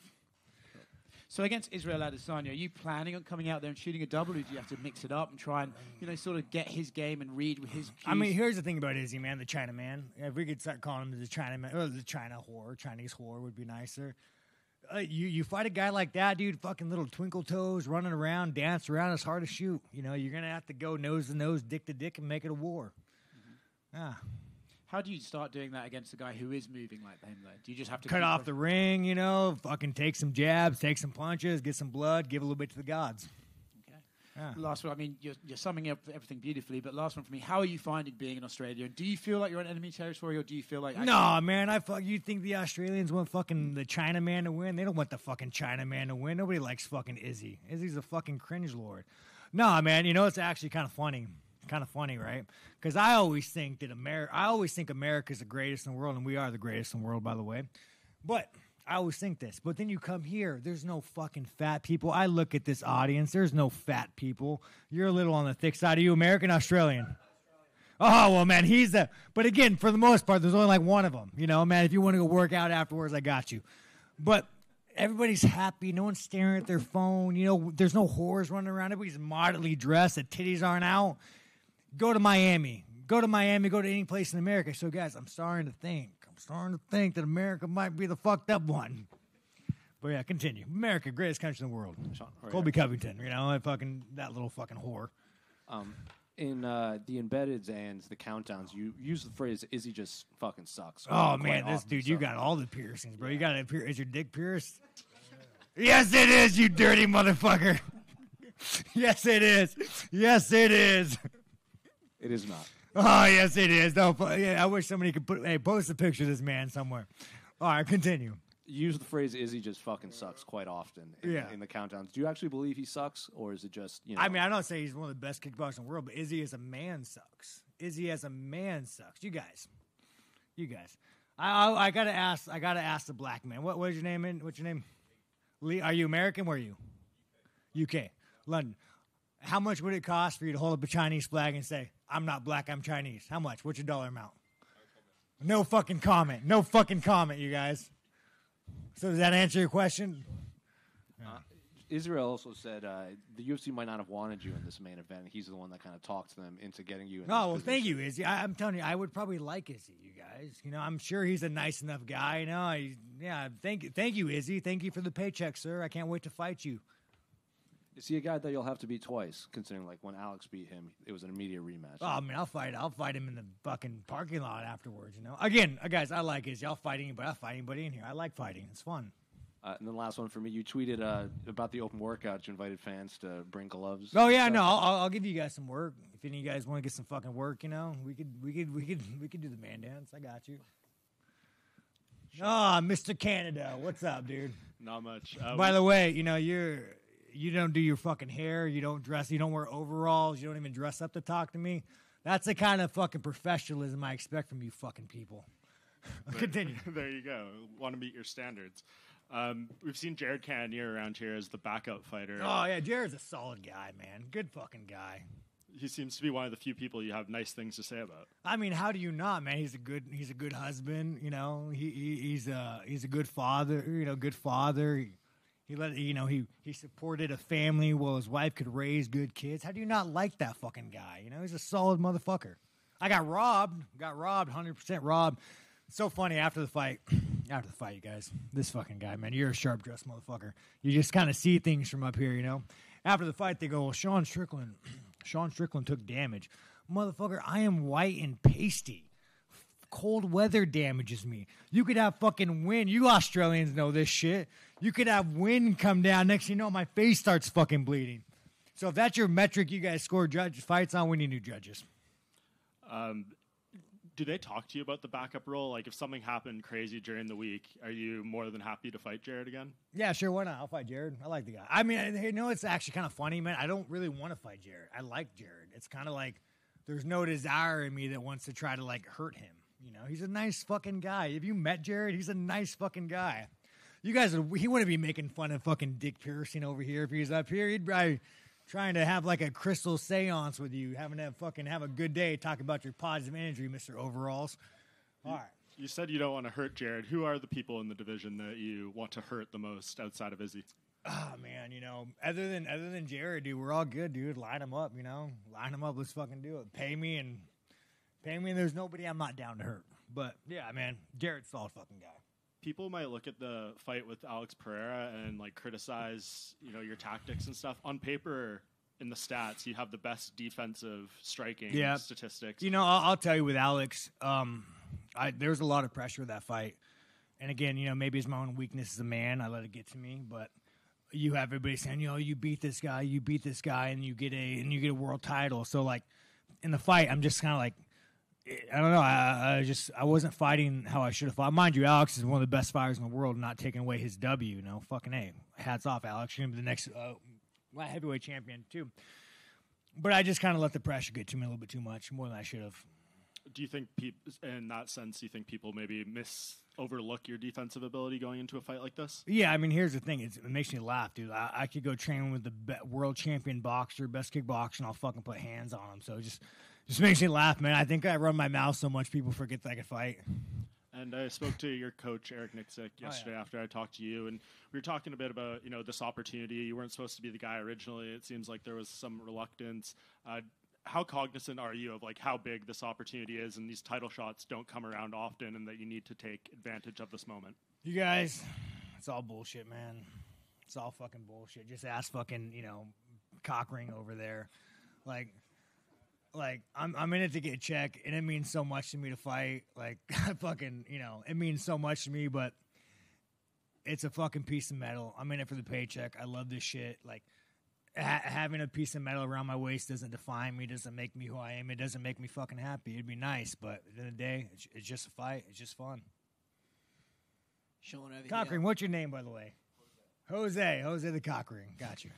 So against Israel Adesanya, are you planning on coming out there and shooting a double, or do you have to mix it up and try and, sort of get his game and read with his cues? I mean, here's the thing about Izzy, man, the China man. If we could start calling him the China man, or the China whore, Chinese whore would be nicer. You fight a guy like that, dude, fucking little twinkle toes, running around, dance around, it's hard to shoot. You're going to have to go nose to nose, dick to dick, and make it a war. Mm-hmm. How do you start doing that against a guy who is moving like him, though? Do you just have to cut off the ring, fucking take some jabs, take some punches, get some blood, give a little bit to the gods? Okay. Yeah. Last one, I mean, you're summing up everything beautifully, but last one for me, how are you finding being in Australia? And do you feel like you're on enemy territory, or do you feel like... No, man, you think the Australians want fucking the China man to win? They don't want the fucking China man to win. Nobody likes fucking Izzy. Izzy's a fucking cringe lord. No, man, it's actually kind of funny. Kind of funny, right? Because I always think America's the greatest in the world, and we are the greatest in the world, by the way. But I always think this. But then you come here, there's no fucking fat people. I look at this audience, there's no fat people. You're a little on the thick side. Are you American, Australian? Oh, well, man, but again, for the most part, there's only like one of them. Man, if you want to go work out afterwards, I got you. But everybody's happy. No one's staring at their phone. There's no whores running around. Everybody's moderately dressed. The titties aren't out. Go to Miami. Go to any place in America. So, guys, I'm starting to think that America might be the fucked up one. But, yeah, continue. America, greatest country in the world. Colby Covington, that little fucking whore. In the Embeddeds and the countdowns, you use the phrase, Izzy just fucking sucks. Oh, man, this dude, you got all the piercings, bro. You got it. Is your dick pierced? Yes, it is, you dirty motherfucker. Yes, it is. Yes, it is. It is not. Oh, yes, it is. No, yeah, I wish somebody could post a picture of this man somewhere. All right, continue. You use the phrase Izzy just fucking sucks quite often in the countdowns. Do you actually believe he sucks, or is it just, I mean, I don't say he's one of the best kickboxers in the world, but Izzy as a man sucks. Izzy as a man sucks. You guys. I gotta ask the black man. What is your name? What's your name? Lee, are you American? Where are you? UK. London. How much would it cost for you to hold up a Chinese flag and say, I'm not black, I'm Chinese? How much? What's your dollar amount? No fucking comment. No fucking comment, you guys. So does that answer your question? Israel also said the UFC might not have wanted you in this main event. He's the one that kind of talked to them into getting you in Oh, well, this thank position. you, Izzy. I'm telling you, I would probably like Izzy, you guys. You know, I'm sure he's a nice enough guy. You know, thank you, Izzy. Thank you for the paycheck, sir. I can't wait to fight you. Is he a guy that you'll have to beat twice, considering like when Alex beat him, it was an immediate rematch? Oh, I mean, I'll fight him in the fucking parking lot afterwards, you know? Again, guys, I like Izzy. I'll fight anybody in here. I like fighting. It's fun. And then last one for me, you tweeted about the open workout. You invited fans to bring gloves. Oh yeah, no, I'll give you guys some work. If any of you guys want to get some fucking work, you know, we could do the man dance. I got you. Oh, Mr. Canada, what's up, dude? Not much. By the way, you know you don't do your fucking hair. You don't dress. You don't wear overalls. You don't even dress up to talk to me. That's the kind of fucking professionalism I expect from you fucking people. Continue. There you go. Want to meet your standards. We've seen Jared Cannonier around here as the backup fighter. Oh yeah, Jared's a solid guy, man. Good fucking guy. He seems to be one of the few people you have nice things to say about. I mean, how do you not, man? He's a good husband. You know, he's a good father. You know, good father. He supported a family while his wife could raise good kids. How do you not like that fucking guy? You know, he's a solid motherfucker. I got robbed, 100% robbed. It's so funny after the fight, you guys. This fucking guy, man, you're a sharp dressed motherfucker. You just kind of see things from up here, you know. After the fight, they go, well, Sean Strickland took damage. Motherfucker, I am white and pasty. Cold weather damages me. You could have fucking wind. You Australians know this shit. You could have wind come down. Next thing you know, my face starts fucking bleeding. So if that's your metric you guys score fights on, we need new judges. Do they talk to you about the backup role? Like, if something happened crazy during the week, are you more than happy to fight Jared again? Yeah, sure. Why not? I'll fight Jared. I like the guy. I mean, you know, it's actually kind of funny, man. I don't really want to fight Jared. I like Jared. It's kind of like there's no desire in me that wants to try to, like, hurt him. You know, he's a nice fucking guy. Have you met Jared? He's a nice fucking guy. You guys, he wouldn't be making fun of fucking Dick Pearson over here if he was up here. He'd probably trying to have like a crystal seance with you, having to fucking have a good day, talk about your positive energy, Mr. Overalls. All right. You said you don't want to hurt Jared. Who are the people in the division that you want to hurt the most outside of Izzy? Oh man, you know, other than Jared, dude, we're all good, dude. Line them up, you know. Line them up. Let's fucking do it. Pay me, and there's nobody I'm not down to hurt. But yeah, man, Jared's a solid fucking guy. People might look at the fight with Alex Pereira and like criticize, you know, your tactics and stuff. On paper, in the stats, you have the best defensive striking statistics. You know, I'll tell you with Alex, there was a lot of pressure with that fight. And again, you know, maybe it's my own weakness as a man. I let it get to me, but you have everybody saying, you know, you beat this guy, and you get a world title. So like in the fight, I'm just kind of like, I don't know. I wasn't fighting how I should have fought. Mind you, Alex is one of the best fighters in the world, not taking away his W. You know, fucking A. Hats off, Alex. You're gonna be the next heavyweight champion too. But I just kind of let the pressure get to me a little bit too much, more than I should have. Do you think, in that sense, you think people maybe overlook your defensive ability going into a fight like this? Yeah, I mean, here's the thing. It makes me laugh, dude. I could go train with the world champion boxer, best kickboxer, and I'll fucking put hands on him. So it just makes me laugh, man. I think I run my mouth so much people forget that I can fight. And I spoke to your coach, Eric Nixick, yesterday after I talked to you, and we were talking a bit about, you know, this opportunity. You weren't supposed to be the guy originally. It seems like there was some reluctance. How cognizant are you of like how big this opportunity is, and these title shots don't come around often, and that you need to take advantage of this moment? You guys, it's all bullshit, man. It's all fucking bullshit. Just ask fucking, you know, Cockring over there. Like I'm in it to get a check, and it means so much to me to fight. Like fucking, you know, it means so much to me, but it's a fucking piece of metal. I'm in it for the paycheck. I love this shit. Like having a piece of metal around my waist doesn't define me, doesn't make me who I am. It doesn't make me fucking happy. It'd be nice, but at the end of the day, it's just a fight. It's just fun. Sean over Cockring, here. what's your name, by the way? Jose the Cockring. Got you.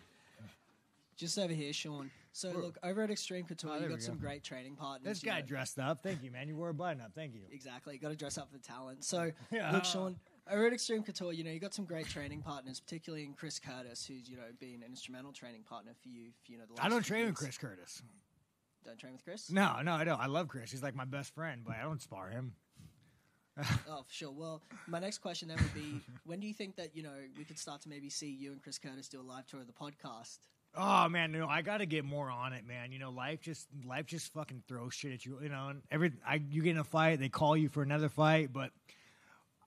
Just over here, Sean. So, look, over at Extreme Couture, you've got some great training partners. This guy dressed up. Thank you, man. You wore a button up. Thank you. Exactly. You got to dress up for the talent. So, Yeah. look, Sean, over at Extreme Couture, you know, you got some great training partners, particularly in Chris Curtis, who's, you know, been an instrumental training partner for you the last I don't few train with years. Chris Curtis. Don't train with Chris? No, I don't. I love Chris. He's like my best friend, but I don't spar him. Oh, for sure. Well, my next question then would be, when do you think that, we could start to maybe see you and Chris Curtis do a live tour of the podcast? Oh man, I got to get more on it, man. Life just fucking throws shit at you. And you get in a fight, they call you for another fight, but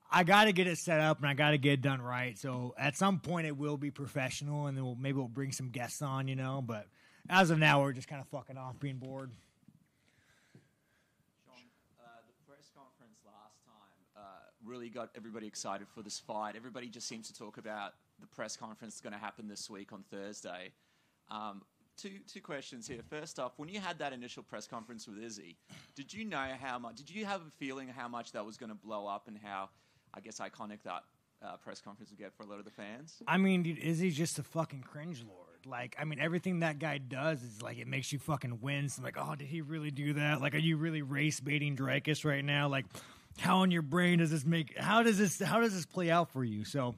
I got to get it set up and I got to get it done right. So at some point it will be professional, and then maybe we'll bring some guests on, But as of now, we're just kind of fucking off, being bored. Sean, the press conference last time really got everybody excited for this fight. Everybody just seems to talk about the press conference that's going to happen this week on Thursday. Two questions here. First off, when you had that initial press conference with Izzy, did you know how much? Did you have a feeling how much that was going to blow up and how, I guess, iconic that press conference would get for a lot of the fans? I mean, dude, Izzy's just a fucking cringe lord. Everything that guy does is it makes you fucking wince. I'm like, oh, did he really do that? Are you really race baiting Drakus right now? How in your brain does this make? How does this play out for you? So,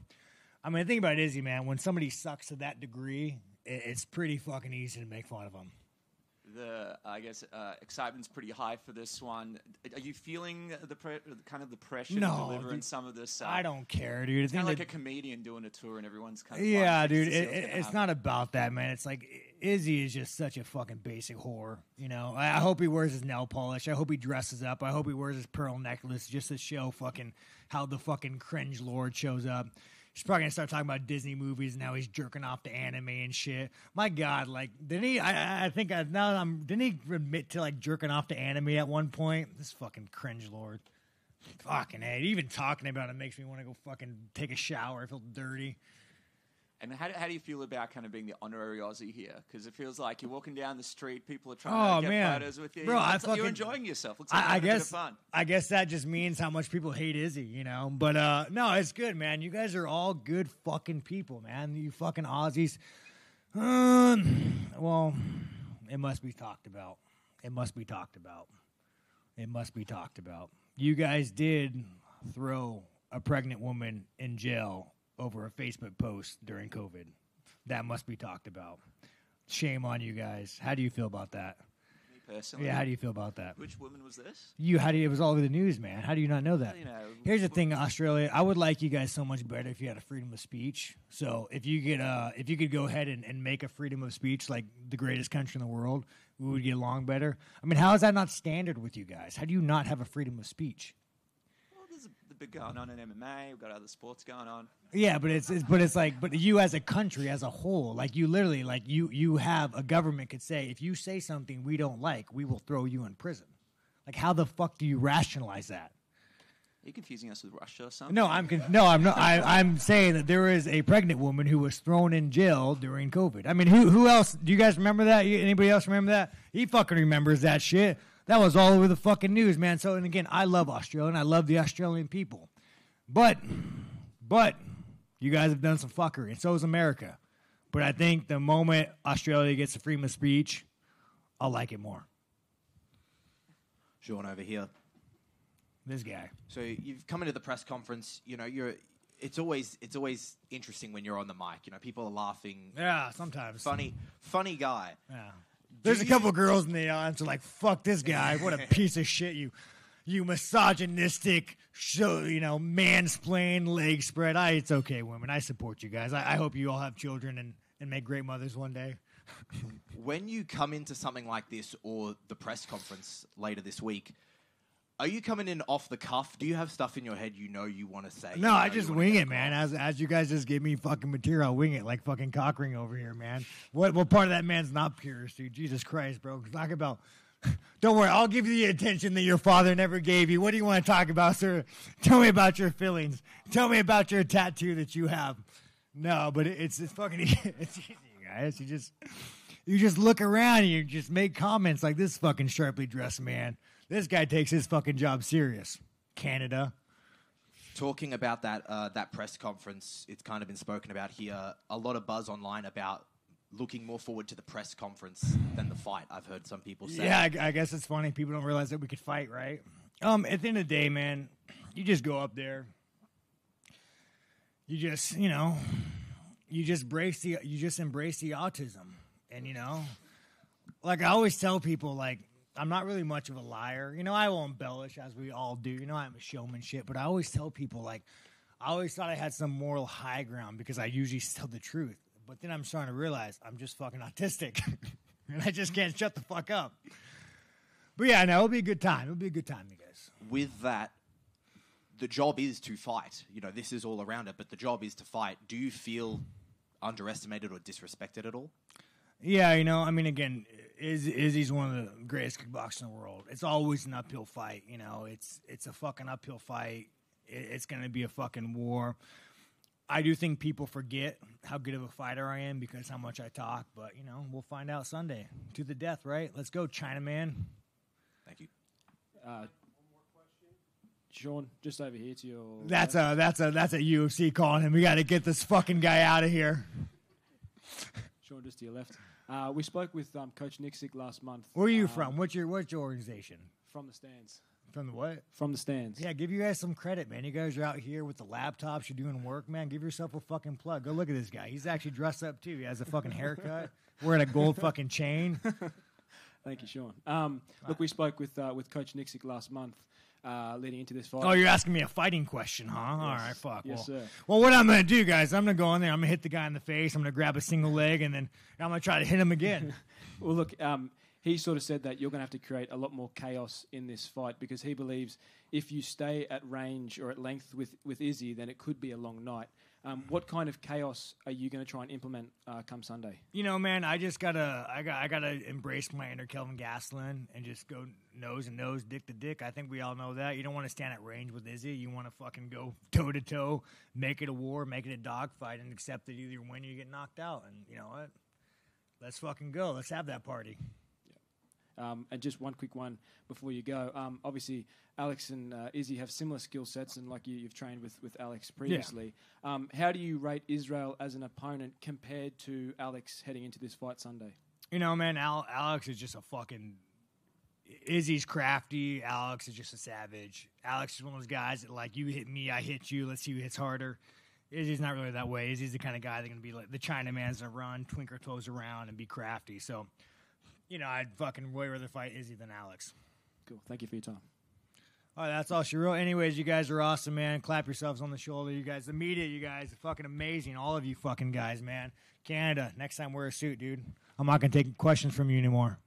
the thing about Izzy, man, when somebody sucks to that degree, it's pretty fucking easy to make fun of them. Excitement's pretty high for this one. Are you feeling the pressure No, to deliver in dude, some of this? I don't care, dude. It's kind of like a comedian doing a tour and everyone's kind of... Yeah, dude, it's not about that, man. It's Izzy is just such a fucking basic whore, I hope he wears his nail polish. I hope he dresses up. I hope he wears his pearl necklace just to show fucking how the fucking cringe lord shows up. He's probably gonna start talking about Disney movies and how he's jerking off to anime and shit. My God, didn't he? Didn't he admit to jerking off to anime at one point? This fucking cringe lord. Fucking hey, even talking about it makes me want to go fucking take a shower. I feel dirty. And how do you feel about kind of being the honorary Aussie here? Because it feels like you're walking down the street, people are trying to get photos with you. Bro, you're enjoying yourself. Looks like I you're having a bit guess of fun. I guess that just means how much people hate Izzy, But no, it's good, man. You guys are all good fucking people, man. You fucking Aussies. Well, it must be talked about. It must be talked about. It must be talked about. You guys did throw a pregnant woman in jail over a Facebook post during COVID. That must be talked about. Shame on you guys. How do you feel about that? Me personally? Yeah, how do you feel about that? Which woman was this? It was all over the news, man. How do you not know that? Well, Here's the thing, Australia. I would like you guys so much better if you had a freedom of speech. So if you could go ahead and make a freedom of speech like the greatest country in the world, we would get along better. How is that not standard with you guys? How do you not have a freedom of speech? Well, there's a bit going on in MMA. We've got other sports going on. Yeah, but but you as a country as a whole, you literally you have a government could say, if you say something we don't like, we will throw you in prison. How the fuck do you rationalize that? Are you confusing us with Russia or something? No, I'm not. I'm saying that there is a pregnant woman who was thrown in jail during COVID. Who else? Do you guys remember that? Anybody else remember that? He fucking remembers that shit. That was all over the fucking news, man. So, and again, I love Australia and I love the Australian people, but you guys have done some fuckery, and so has America. But I think the moment Australia gets the freedom of speech, I'll like it more. Sean over here. This guy. So you've come into the press conference. It's always interesting when you're on the mic. People are laughing. Yeah, sometimes. Funny guy. Yeah. There's a couple girls in the audience who are like, "Fuck this guy! What a piece of shit! You misogynistic, mansplain, leg spread." It's okay, women. I support you guys. I hope you all have children and make great mothers one day. When you come into something like this or the press conference later this week, are you coming in off the cuff? Do you have stuff in your head you want to say? No, I just wing it, man. As you guys just gave me fucking material, I'll wing it like fucking Cockring over here, man. What part of that man's not pure, dude? Jesus Christ, bro. Talk about... Don't worry, I'll give you the attention that your father never gave you. What do you want to talk about, sir? Tell me about your feelings. Tell me about your tattoo that you have. No, but it's fucking... It's easy, guys. You just look around and you just make comments like this fucking sharply dressed man. This guy takes his fucking job serious. Canada. Talking about that press conference, it's kind of been spoken about here. A lot of buzz online about looking more forward to the press conference than the fight. I've heard some people say. Yeah, I guess it's funny. People don't realize that we could fight, right? At the end of the day, man, you just go up there. You just, you just embrace the autism. And, like I always tell people, I'm not really much of a liar. You know, I will embellish as we all do. You know, I'm a showman shit, but I always tell people like, I always thought I had some moral high ground because I usually tell the truth. But then I'm starting to realize I'm just fucking autistic, and I just can't shut the fuck up. But yeah, no, it'll be a good time. It'll be a good time, you guys. With that, the job is to fight. You know, this is all around it, but the job is to fight. Do you feel underestimated or disrespected at all? Yeah, you know, I mean, again, Izzy's one of the greatest kickboxers in the world. It's always an uphill fight, you know. It's a fucking uphill fight. It's going to be a fucking war. I do think people forget how good of a fighter I am because how much I talk, but, you know, we'll find out Sunday. To the death, right? Let's go, Chinaman. Thank you. Sean, just over here to your... That's a UFC calling him. We got to get this fucking guy out of here. Sean, just to your left. We spoke with Coach Nixick last month. Where are you from? What's your organization? From the stands. From the what? From the stands. Yeah, give you guys some credit, man. You guys are out here with the laptops. You're doing work, man. Give yourself a fucking plug. Go look at this guy. He's actually dressed up, too. He has a fucking haircut. Wearing a gold fucking chain. Thank you, Sean. Look, we spoke with Coach Nixick last month leading into this fight. Oh, you're asking me a fighting question, huh? Yes. All right, fuck. Yes, sir. Well, what I'm going to do, guys, I'm going to go in there. I'm going to hit the guy in the face. I'm going to grab a single leg, and then I'm going to try to hit him again. Well, look, he sort of said that you're going to have to create a lot more chaos in this fight because he believes if you stay at range or at length with Izzy, then it could be a long night. What kind of chaos are you going to try and implement come Sunday? You know, man, I gotta embrace my inner Kelvin Gastelum and just go nose to nose, dick to dick. I think we all know that. You don't want to stand at range with Izzy. You want to fucking go toe to toe, make it a war, make it a dogfight, and accept that either win or you get knocked out. And you know what? Let's fucking go. Let's have that party. And just one quick one before you go. Obviously, Alex and Izzy have similar skill sets, and like you've trained with Alex previously. Yeah. How do you rate Israel as an opponent compared to Alex heading into this fight Sunday? You know, man, Alex is just a fucking... Izzy's crafty. Alex is just a savage. Alex is one of those guys that, like, you hit me, I hit you, let's see who hits harder. Izzy's not really that way. Izzy's the kind of guy that's going to be like the Chinaman's going to run, twinkle toes around, and be crafty. So... You know, I'd fucking way rather fight Izzy than Alex. Cool. Thank you for your time. All right, that's all she wrote. Anyways, you guys are awesome, man. Clap yourselves on the shoulder. You guys, the media, you guys are fucking amazing. All of you fucking guys, man. Canada, next time wear a suit, dude. I'm not going to take questions from you anymore.